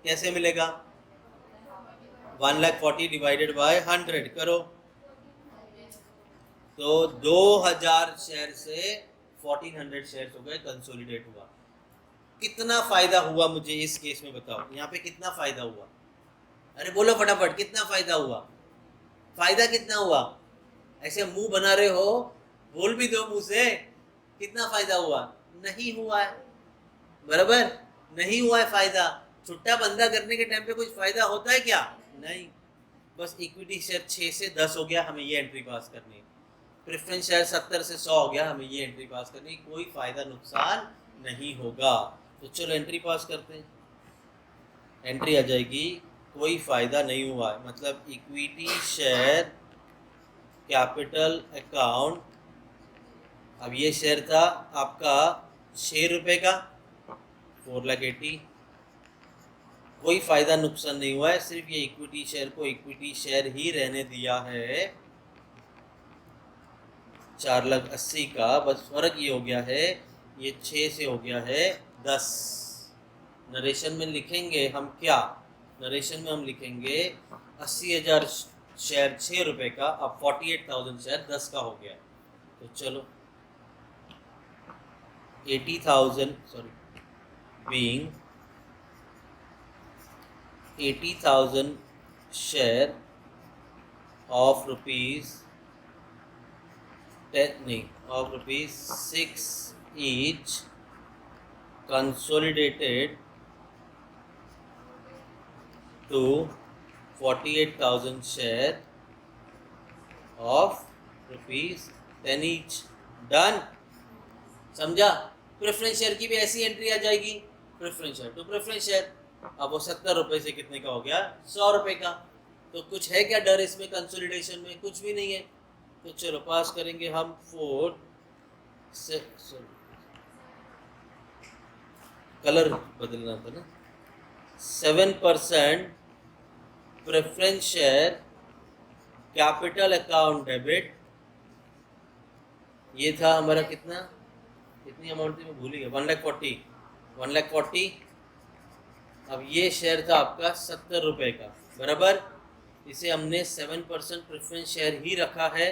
कैसे मिलेगा? 1,40,000 डिवाइडेड बाय 100 करो, तो 2,000 शेयर से 1,400 शेयर हो गए, कंसोलिडेट हुआ। कितना फायदा हुआ मुझे इस केस में बताओ? यहाँ पे कितना फायदा हुआ? अरे बोलो फटाफट, कितना फायदा हुआ? फायदा कितना हुआ? ऐसे मुंह बना रहे हो, बोल भी दो मुंह से, कितना फायदा हुआ? नहीं हुआ है, बराबर नहीं हुआ है फायदा। छुट्टा बंदा करने के टाइम पे कुछ फायदा होता है क्या? नहीं। बस इक्विटी शेयर 6 से 10 हो गया, हमें ये एंट्री पास करनी है। प्रेफरेंस शेयर 70 से 100 हो गया, हमें ये एंट्री पास करनी है। कोई फायदा नुकसान नहीं होगा। तो चलो एंट्री पास करते हैं। एंट्री आ जाएगी कोई फ़ायदा नहीं हुआ है, मतलब इक्विटी शेयर कैपिटल अकाउंट। अब ये शेयर था आपका 6 रुपये का, 4,80,000। कोई फ़ायदा नुकसान नहीं हुआ है, सिर्फ ये इक्विटी शेयर को इक्विटी शेयर ही रहने दिया है 4,80,000 का। बस फ़र्क ये हो गया है, ये 6 से हो गया है 10। नरेशन में लिखेंगे हम क्या, नरेशन में हम लिखेंगे 80,000 शेयर 6 रुपये का, अब 48,000 शेयर 10 का हो गया। तो चलो 80,000 being 80,000 share of rupees 6 each consolidated to 48,000 share of rupees 10 each। Done, समझा? प्रेफरेंस शेयर की भी ऐसी एंट्री आ जाएगी, preference share to preference share. अब वो 70 रुपये से कितने का हो गया, 100 रुपये का। तो कुछ है क्या डर इसमें, कंसोलिडेशन में कुछ भी नहीं है। तो चलो पास करेंगे हम 4 से, कलर बदलना था ना, 7% preference share capital account debit. ये था हमारा कितना, कितनी अमाउंट थी मैं भूल गया, 1,40,000। अब ये शेयर था आपका 70 रुपये का, बराबर। इसे हमने 7% प्रेफरेंस शेयर ही रखा है,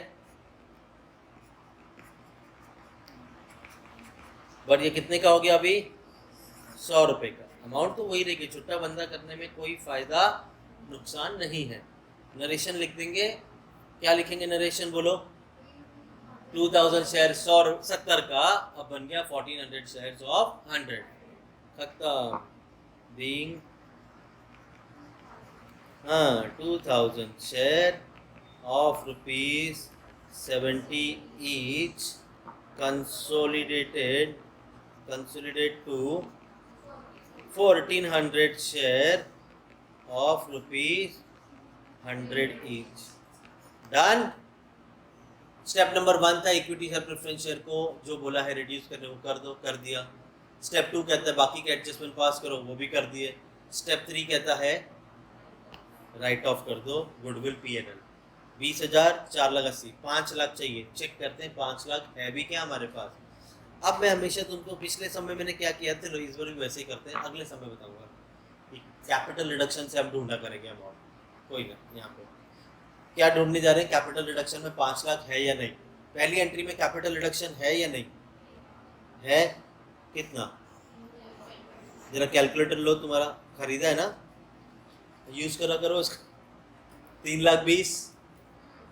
बट ये कितने का हो गया अभी, 100 रुपये का। अमाउंट तो वही रहेगी, छुट्टा बंदा करने में कोई फ़ायदा नुकसान नहीं है। नरेशन लिख देंगे, क्या लिखेंगे नरेशन बोलो, 2000 शेयर 70 का, अब बन गया 1400 शेयर्स ऑफ 100, खत्म। Being 2000 share of ₹70 each consolidated to 1400 share of ₹100 each। Done. Step number 1 था इक्विटी शेयर प्रेफरेंस शेयर को जो बोला है रिड्यूस करने को, कर दो, कर दिया। स्टेप 2 कहता है बाकी के एडजस्टमेंट पास करो, वो भी कर दिए। स्टेप 3 कहता है राइट ऑफ कर दो गुडविल P&L। 20,000 4,80,000, 5 लाख चाहिए, चेक करते हैं 5 लाख है भी क्या हमारे पास। अब मैं हमेशा तुमको पिछले समय मैंने क्या किया था, इस बार भी वैसे ही करते हैं, अगले समय बताऊंगा। कैपिटल रिडक्शन से हम ढूंढा करेंगे अमाउंट, कोई ना। यहाँ पे क्या ढूंढने जा रहे हैं, कैपिटल रिडक्शन में 5 लाख है या नहीं। पहली एंट्री में कैपिटल रिडक्शन है या नहीं है, कितना, जरा कैलकुलेटर लो, तुम्हारा खरीदा है ना, यूज करा करो उसका। 3,20,000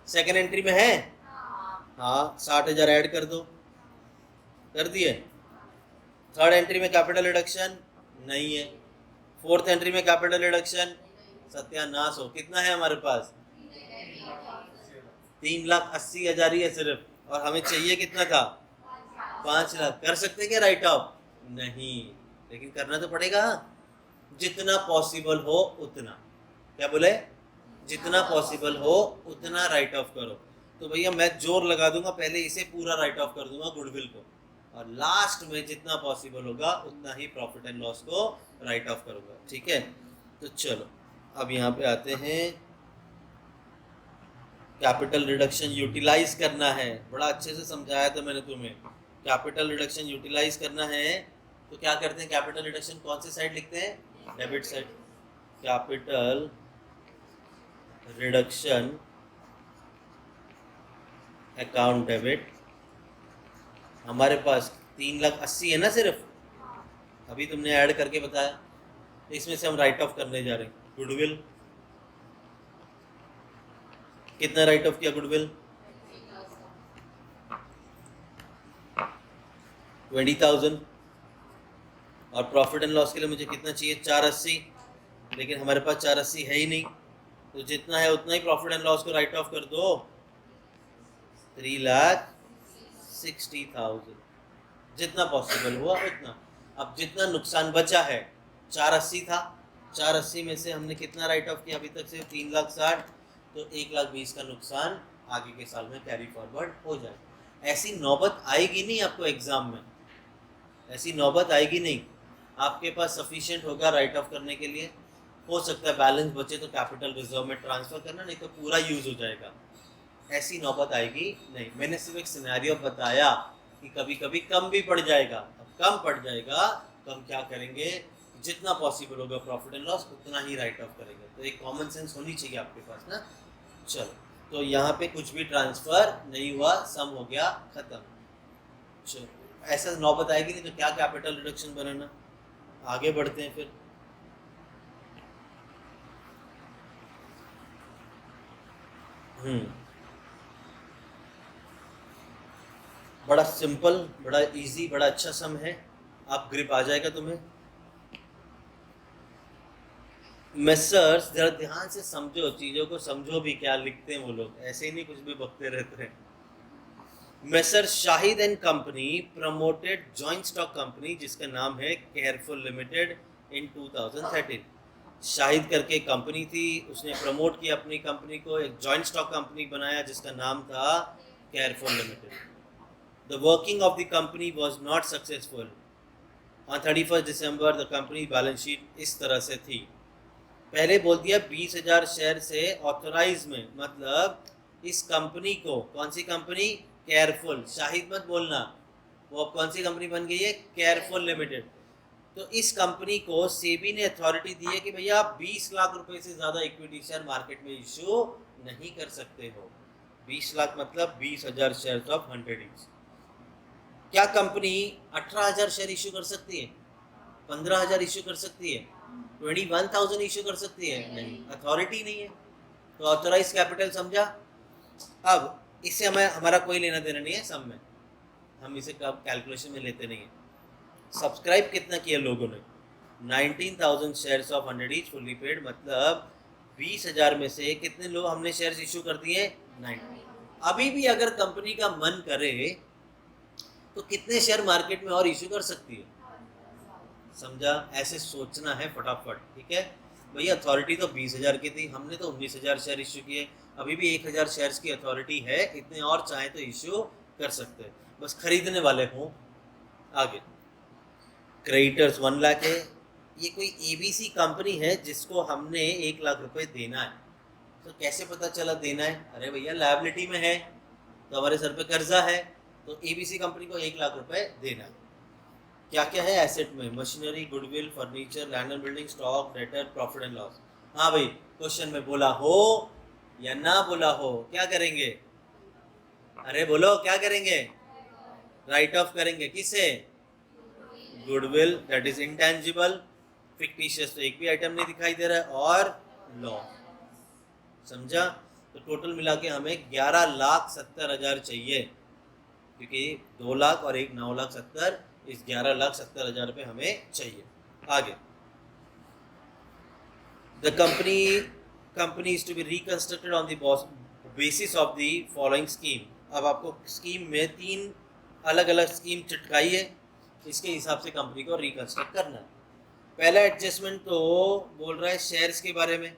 सेकेंड एंट्री में है, हाँ 60,000 ऐड कर दो, कर दिए। थर्ड एंट्री में कैपिटल रिडक्शन नहीं है। फोर्थ एंट्री में कैपिटल रिडक्शन सत्यानाश हो, कितना है हमारे पास, 3,80,000 ही है सिर्फ, और हमें चाहिए कितना था, 5 लाख। कर सकते क्या राइट ऑफ, नहीं, लेकिन करना तो पड़ेगा, जितना पॉसिबल हो उतना। क्या बोले, जितना पॉसिबल हो उतना राइट ऑफ करो। तो भैया मैं जोर लगा दूंगा, पहले इसे पूरा राइट ऑफ कर दूंगा गुडविल को, और लास्ट में जितना पॉसिबल होगा उतना ही प्रॉफिट एंड लॉस को राइट ऑफ करूंगा, ठीक है। तो चलो अब यहाँ पे आते हैं, कैपिटल रिडक्शन यूटिलाइज करना है, बड़ा अच्छे से समझाया था मैंने तुम्हें। कैपिटल रिडक्शन यूटिलाइज करना है तो क्या करते हैं, कैपिटल रिडक्शन कौन सी साइड लिखते हैं, debit side. Capital reduction account debit, हमारे पास 3,80,000 है ना सिर्फ, अभी तुमने ऐड करके बताया, इसमें से हम राइट ऑफ करने जा रहे हैं गुडविल। कितना राइट ऑफ किया गुडविल, 20,000। और प्रॉफिट एंड लॉस के लिए मुझे कितना चाहिए, 480, लेकिन हमारे पास 480 है ही नहीं, तो जितना है उतना ही प्रॉफिट एंड लॉस को राइट ऑफ कर दो, 3,60,000, जितना पॉसिबल हुआ उतना। अब जितना नुकसान बचा है 480 था, 480 में से हमने कितना राइट ऑफ किया अभी तक से 3,60,000, तो 1,20,000 का नुकसान आगे के साल में कैरी फॉरवर्ड हो जाए। ऐसी नौबत आएगी नहीं आपको एग्जाम में, ऐसी नौबत आएगी नहीं। आपके पास सफिशिएंट होगा राइट ऑफ करने के लिए, हो सकता है बैलेंस बचे तो कैपिटल रिजर्व में ट्रांसफर करना, नहीं तो पूरा यूज हो जाएगा। ऐसी नौबत आएगी नहीं। मैंने सिर्फ एक सिनेरियो बताया कि कभी कभी कम भी पड़ जाएगा। अब कम पड़ जाएगा तो हम क्या करेंगे, जितना पॉसिबल होगा प्रॉफिट एंड लॉस उतना ही राइट ऑफ करेंगे। तो एक कॉमन सेंस होनी चाहिए आपके पास ना। चलो, तो यहाँ पे कुछ भी ट्रांसफर नहीं हुआ, सम हो गया खत्म। चलो, ऐसा नौबत आएगी नहीं तो क्या कैपिटल रिडक्शन बनाना। आगे बढ़ते हैं फिर। बड़ा सिंपल, बड़ा इजी, बड़ा अच्छा सम है। आप ग्रिप आ जाएगा तुम्हें। मेसर्स, जरा ध्यान से समझो, चीजों को समझो भी, क्या लिखते हैं वो लोग, ऐसे ही नहीं कुछ भी बकते रहते हैं। Messrs Shahid and company promoted joint stock company जिसका नाम है केयरफुल लिमिटेड इन 2013। शाहिद करके कंपनी थी, उसने प्रमोट किया अपनी कंपनी को, एक जॉइंट स्टॉक कंपनी बनाया जिसका नाम था careful limited. The working of the company was not successful. On 31 December the company balance sheet इस तरह से थी। पहले बोल दिया 20,000 शेयर से ऑथराइज में, मतलब इस कंपनी को, कौन सी कंपनी, केयरफुल, शाहिद मत बोलना, वो अब कौन सी कंपनी बन गई है, केयरफुल लिमिटेड। तो इस कंपनी को सेबी ने अथॉरिटी दी है कि भैया आप 20 लाख रुपए से ज़्यादा इक्विटी शेयर मार्केट में इशू नहीं कर सकते हो। 20 लाख मतलब 20,000 शेयर ऑफ 100 ईच। क्या कंपनी 18,000 शेयर इशू कर सकती है, 15,000 इशू कर सकती है, 21,000 इशू कर सकती है? नहीं, अथॉरिटी नहीं है। तो ऑथराइज कैपिटल समझा। अब इससे हमें हमारा कोई लेना देना नहीं है सम में, हम इसे कब कैलकुलेशन में लेते नहीं है। सब्सक्राइब कितना किया लोगों ने, 19,000 shares of 100 each fully paid, मतलब 20,000 में से कितने लोग हमने शेयर्स इशू कर दिए, 90। अभी भी अगर कंपनी का मन करे तो कितने शेयर मार्केट में और इशू कर सकती है, समझा? ऐसे सोचना है फटाफट, ठीक है भैया। अथॉरिटी तो 20,000 की थी, हमने तो 19,000 शेयर इशू किए, अभी भी 1,000 शेयर्स की अथॉरिटी है, इतने और चाहे तो इशू कर सकते हैं, बस खरीदने वाले हों। आगे, क्रेडिटर्स 1 लाख है। ये कोई एबीसी कंपनी है जिसको हमने 1 लाख रुपए देना है। तो कैसे पता चला देना है? अरे भैया लायबिलिटी में है तो हमारे सर पे कर्जा है, तो एबीसी कंपनी को 1 लाख रुपए देना है। क्या क्या है एसेट में, machinery, goodwill, furniture, land and building, stock, debtor, profit and loss. हाँ भाई, क्वेश्चन में बोला हो या ना बोला हो, क्या करेंगे? अरे बोलो, क्या करेंगे? राइट ऑफ करेंगे। किसे? Goodwill, that is intangible. Fictitious तो एक भी आइटम नहीं दिखाई दे रहा है, और लॉस, समझा? तो टोटल मिला के हमें 11,70,000 चाहिए, क्योंकि 2 लाख और एक 9,70,000, इस 11,70,000 रुपये हमें चाहिए। आगे, the company is to be reconstructed on the basis of the following scheme. अब आपको स्कीम में 3 अलग अलग स्कीम चिटकाई है, इसके हिसाब से कंपनी को रिकंस्ट्रक्ट करना है। पहला एडजस्टमेंट तो बोल रहा है शेयर्स के बारे में,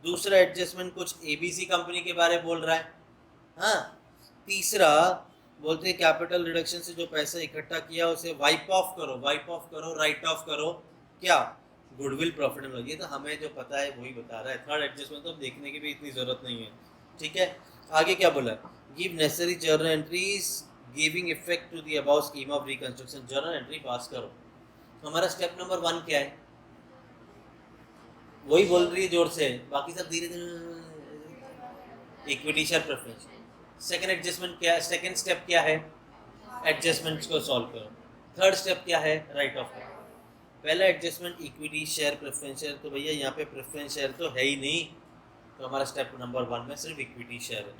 दूसरा एडजस्टमेंट कुछ एबीसी कंपनी के बारे में बोल रहा है, हाँ। तीसरा बोलते हैं कैपिटल रिडक्शन से जो पैसा इकट्ठा किया उसे वाइप ऑफ करो, राइट ऑफ करो, क्या? Goodwill, profit and loss. ये तो हमें जो पता है वही बता रहा है। थर्ड एडजस्टमेंट तो देखने की भी इतनी जरूरत नहीं है, ठीक है। आगे क्या बोला? Give necessary journal entries giving effect to the about scheme of reconstruction. Journal entry pass करो। हमारा स्टेप नंबर 1 क्या है? वही बोल रही है जोर से, बाकी सब धीरे धीरे। Equity share preference. Second adjustment क्या है, सेकंड स्टेप क्या है? एडजस्टमेंट्स को सॉल्व करो। थर्ड स्टेप क्या है? राइट ऑफ करो। पहला adjustment equity share preference share, तो भैया यहाँ पे प्रेफरेंस शेयर तो है ही नहीं, तो हमारा स्टेप नंबर 1 में सिर्फ इक्विटी शेयर है।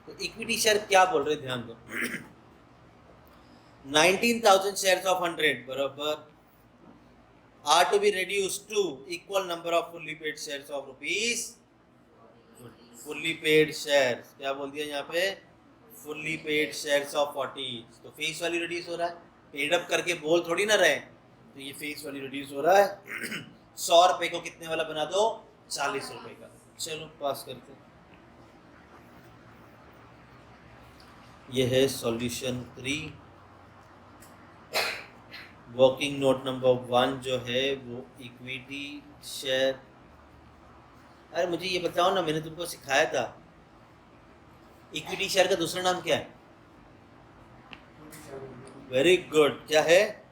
तो इक्विटी शेयर क्या बोल रहे, ध्यान दो। 19,000 शेयर्स ऑफ 100 बराबर are to be reduced to equal number of fully paid shares of rupees, fully paid shares क्या बोल दिया यहाँ पे, fully paid shares of 40। तो फेस वैल्यू रिड्यूस हो रहा है, एड अप करके बोल थोड़ी ना रहे, तो ये फेस वैल्यू रिड्यूस हो रहा है। 100 रुपए को कितने वाला बना दो, 40 रुपए का। चलो पास करते हैं। ये है सॉल्यूशन 3। वर्किंग नोट नंबर 1 जो है वो इक्विटी शेयर। अरे मुझे ये बताओ ना, मैंने तुमको सिखाया था इक्विटी शेयर का दूसरा नाम क्या है? वेरी गुड, क्या है?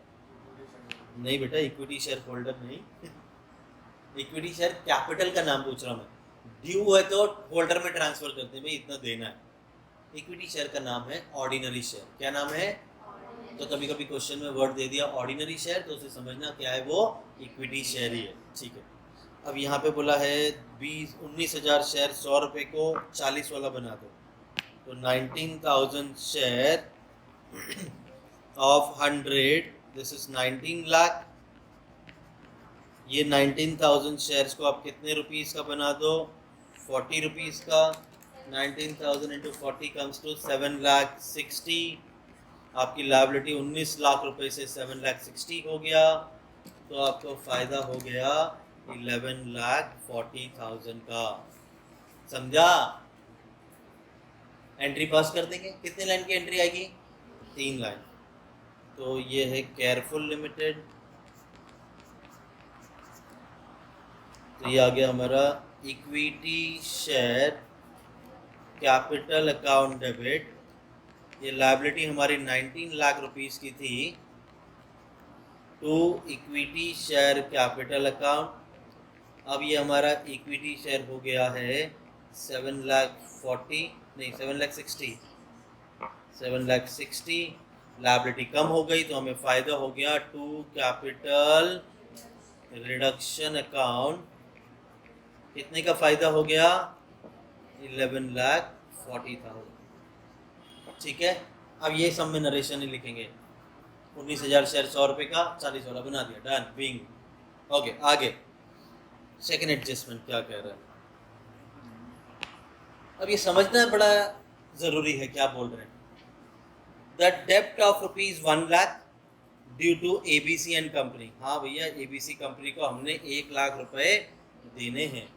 नहीं बेटा, इक्विटी शेयर होल्डर नहीं। इक्विटी शेयर कैपिटल का नाम पूछ रहा हूँ मैं। ड्यू है तो होल्डर में ट्रांसफर करते हैं, भाई इतना देना है। इक्विटी शेयर का नाम है ऑर्डिनरी शेयर। क्या नाम है? तो कभी कभी क्वेश्चन में वर्ड दे दिया ऑर्डिनरी शेयर, तो उसे समझना क्या है, वो इक्विटी शेयर ही है। ठीक है, अब यहाँ पे बोला है 19,000 शेयर 100 रुपए को 40 वाला बना दो, तो 19,000 share of 100, this is 19 lakh. ये 19,000 शेयर्स को आप कितने रुपीस का बना दो, 40 रुपीस का। 19,000 इंटू 40 कम्स टू 7,60,000। आपकी लायबिलिटी 19 लाख रुपए से 7,60,000 हो गया, तो आपको फ़ायदा हो गया 11,40,000 का। समझा? एंट्री पास कर देंगे। कितने लाइन की एंट्री आएगी? 3 लाइन। तो ये है केयरफुल लिमिटेड, तो ये आ गया हमारा equity share capital account debit. ये लायबिलिटी हमारी 19 लाख रुपीस की थी, to equity share capital account. अब ये हमारा इक्विटी शेयर हो गया है 7,60,000। लायबिलिटी कम हो गई तो हमें फ़ायदा हो गया टू कैपिटल रिडक्शन अकाउंट। कितने का फ़ायदा हो गया? 11,40,000। ठीक है, अब ये सब में नरेशन ही लिखेंगे। 19,000 शेयर 100 रुपये का 40 वाला बना दिया, डन, बिंग। ओके, आगे सेकेंड एडजस्टमेंट क्या कह रहा है, अब ये समझना बड़ा ज़रूरी है क्या बोल रहे हैं। द डेप्ट of ₹1 lakh due to ABC and company. हाँ भैया, ABC कंपनी को हमने 1 लाख रुपए देने हैं,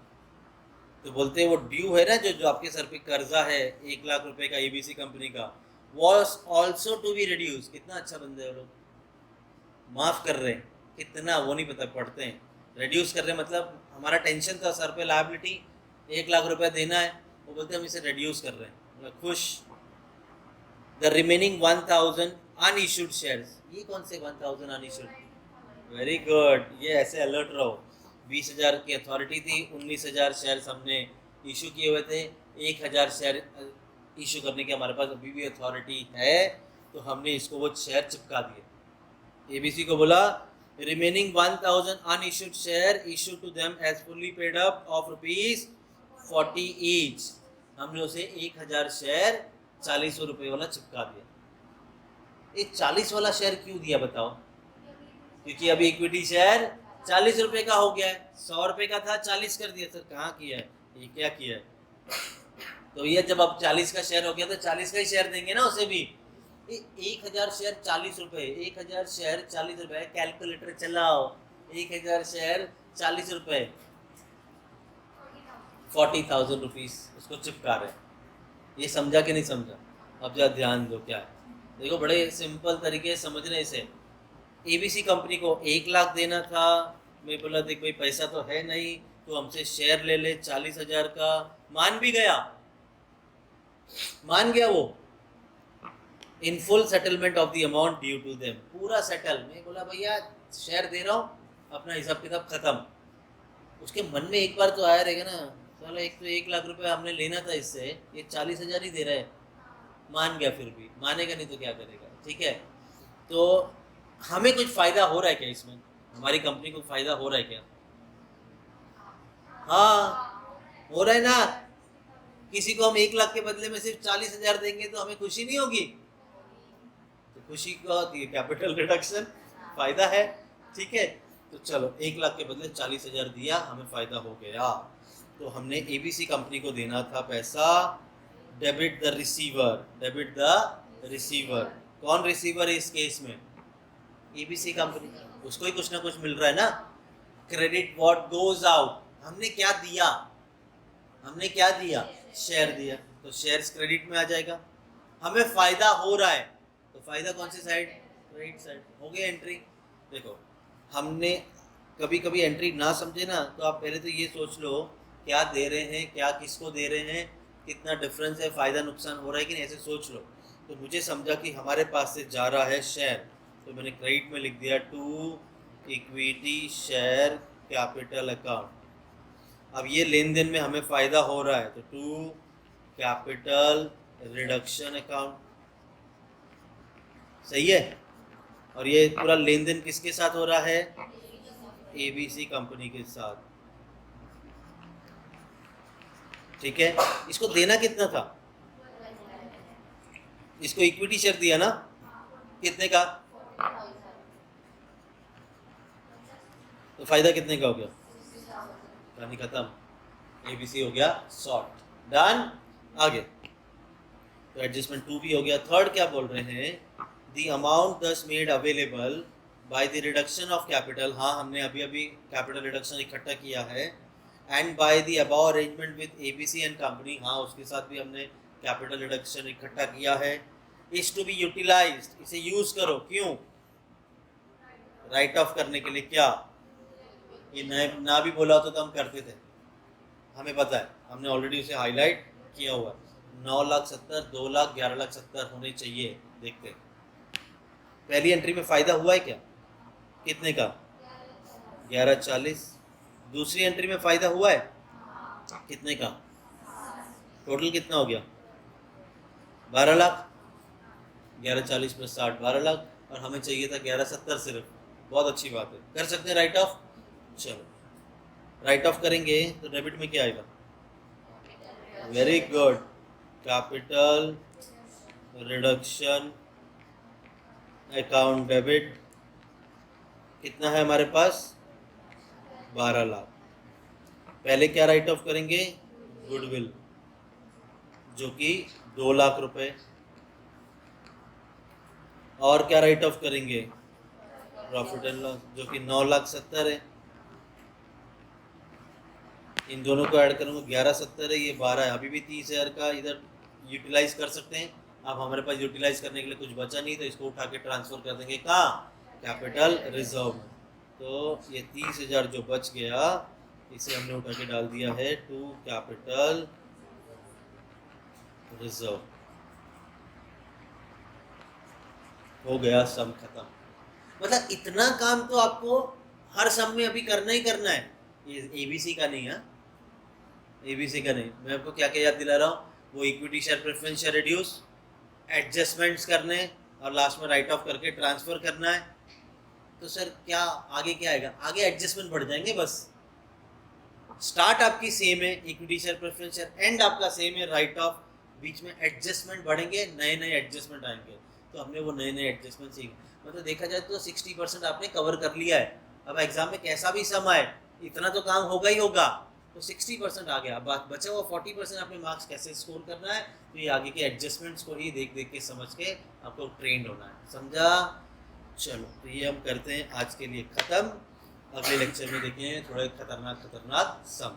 तो बोलते हैं वो ड्यू है ना, जो आपके सर पे कर्जा है 1 लाख रुपए का ABC कंपनी का, was also to be reduce. कितना अच्छा बंदे हैं वो लोग, माफ़ कर रहे हैं। कितना वो नहीं पता, पढ़ते हैं। रिड्यूस कर रहे हैं मतलब हमारा टेंशन था सर पे लायबिलिटी 1 लाख रुपए देना है, वो बोलते हैं हम इसे रिड्यूस कर रहे हैं, मतलब खुश। The remaining 1,000 unissued shares. ये कौन से 1,000 अनइश्यूड? वेरी गुड, ये ऐसे अलर्ट रहो। 20,000 की अथॉरिटी थी, 19,000 शेयर्स हमने इशू किए हुए थे। 1,000 शेयर इशू करने की हमारे पास अभी भी अथॉरिटी है, तो हमने इसको वो शेयर चिपका दिए। ABC को बोला remaining 1,000 unissued share issue to them as fully paid up of ₹40 each. हमने उसे 1,000 शेयर 40 रुपये वाला चिपका दिया। ये 40 वाला शेयर क्यों दिया बताओ? क्योंकि अभी इक्विटी शेयर 40 रुपये का हो गया है। 100 रुपये का था, 40 कर दिया। सर कहाँ किया है, ये क्या किया है? तो ये जब अब 40 का शेयर हो गया तो 40 का ही शेयर देंगे ना उसे भी। 1,000 शेयर 40 रुपये, 1,000 शेयर 40 रुपये, कैलकुलेटर चलाओ। 1,000 शेयर 40 रुपये, 40,000 रुपीज़ उसको चिपका रहे। ये समझा कि नहीं समझा? अब जरा ध्यान दो क्या है। देखो बड़े सिंपल तरीके से समझने से। ABC कंपनी को 1 लाख देना था, मैं बोला देख भाई पैसा तो है नहीं, तो हमसे शेयर ले ले 40,000 का। मान भी गया, मान गया वो। In full settlement of the amount due to them, पूरा सेटल। मैं बोला भैया शेयर दे रहा हूँ, अपना हिसाब किताब खत्म। उसके मन में एक बार तो आया रहेगा ना, चलो एक तो 1 लाख रुपए हमने लेना था इससे, ये 40,000 ही दे रहा है। मान गया, फिर भी मानेगा नहीं तो क्या करेगा। ठीक है, तो हमें कुछ फ़ायदा हो रहा है क्या इसमें? हमारी कंपनी को फ़ायदा हो रहा है क्या? हाँ हो रहा है ना। किसी को हम 1 लाख के बदले में सिर्फ 40,000 देंगे तो हमें खुशी नहीं होगी? तो खुशी का कैपिटल रिडक्शन फ़ायदा है। ठीक है, तो चलो 1 लाख के बदले 40,000 दिया, हमें फ़ायदा हो गया। तो हमने ABC कंपनी को देना था पैसा। Debit the receiver, debit the receiver. कौन रिसीवर है इस केस में? एबीसी कंपनी, उसको ही कुछ ना कुछ मिल रहा है ना। क्रेडिट व्हाट गोज आउट, हमने क्या दिया, हमने क्या दिया, शेयर दिया, तो शेयर्स क्रेडिट में आ जाएगा। हमें फायदा हो रहा है, तो फायदा कौन सी साइड, क्रेडिट साइड, हो गई एंट्री। देखो हमने कभी कभी एंट्री ना समझे ना, तो आप पहले तो ये सोच लो क्या दे रहे हैं, क्या किसको दे रहे हैं, कितना डिफरेंस है, फायदा नुकसान हो रहा है कि नहीं, ऐसे सोच लो। तो मुझे समझा कि हमारे पास से जा रहा है शेयर, तो मैंने क्रेडिट में लिख दिया to equity share capital account. अब ये लेन देन में हमें फायदा हो रहा है, तो टू कैपिटल रिडक्शन अकाउंट, सही है। और ये पूरा लेन देन किसके साथ हो रहा है, एबीसी कंपनी के साथ, ठीक है। इसको देना कितना था, इसको इक्विटी शेयर दिया ना, कितने का, तो फायदा कितने का हो गया, कहानी खत्म, एबीसी हो गया सॉर्ट, डन। आगे तो एडजस्टमेंट 2 भी हो गया। थर्ड क्या बोल रहे हैं, the amount thus made available by the reduction of capital, हाँ हमने अभी अभी कैपिटल रिडक्शन इकट्ठा किया है, and by the above arrangement with ABC and company, हाँ उसके साथ भी हमने कैपिटल रिडक्शन इकट्ठा किया है, इज टू बी यूटिलाइज्ड, इसे यूज करो, क्यों, राइट ऑफ करने के लिए। क्या ये ना भी बोला होता तो हम करते थे, हमें पता है, हमने ऑलरेडी उसे हाईलाइट किया हुआ है। 9,70,000, 2,00,000, 11,70,000 होने चाहिए। देखते हैं पहली एंट्री में फायदा हुआ है क्या, कितने का, 11,40। दूसरी एंट्री में फायदा हुआ है कितने का, टोटल कितना हो गया, 12 लाख, 11,40 प्लस 60, 12 लाख, और हमें चाहिए था 11,70 सिर्फ। बहुत अच्छी बात है, कर सकते हैं राइट ऑफ। चलो राइट ऑफ करेंगे तो डेबिट में क्या आएगा, very good, capital reduction account debit, कितना है हमारे पास, 12 लाख। पहले क्या राइट ऑफ करेंगे, गुडविल, जो कि 2 लाख रुपए, और क्या राइट ऑफ करेंगे, प्रॉफिट एंड लॉस, जो कि 9,70,000 है। इन दोनों को ऐड करूँगा, 11,70 है, ये 12 है, अभी भी 30,000 का इधर यूटिलाइज कर सकते हैं। अब हमारे पास यूटिलाइज करने के लिए कुछ बचा नहीं, तो इसको उठा के ट्रांसफर कर देंगे कहाँ, कैपिटल रिजर्व में। तो ये 30,000 जो बच गया, इसे हमने उठा के डाल दिया है टू कैपिटल रिजर्व, हो गया सम खत्म। मतलब इतना काम तो आपको हर सम में अभी करना ही करना है, ये एबीसी का नहीं है, एबीसी का नहीं। मैं आपको क्या क्या याद दिला रहा हूँ, वो equity share preference share reduce, adjustments करने, और लास्ट में राइट ऑफ करके ट्रांसफर करना है। तो सर क्या आगे क्या आएगा, आगे एडजस्टमेंट बढ़ जाएंगे बस। स्टार्ट आपकी सेम है, equity share preference share, and आपका सेम है, राइट ऑफ, बीच में एडजस्टमेंट बढ़ेंगे, नए नए एडजस्टमेंट आएंगे। तो हमने वो नए नए एडजस्टमेंट सीख, मतलब देखा जाए तो 60% आपने कवर कर लिया है। अब एग्जाम में कैसा भी सम आए, इतना तो काम होगा ही होगा, तो 60% आ गया। अब बचा हुआ 40% आपने मार्क्स कैसे स्कोर करना है, तो ये आगे के एडजस्टमेंट्स को ही देख देख के समझ के आपको ट्रेंड होना है, समझा। चलो तो ये हम करते हैं आज के लिए ख़त्म। अगले लेक्चर में देखें थोड़े खतरनाक सम।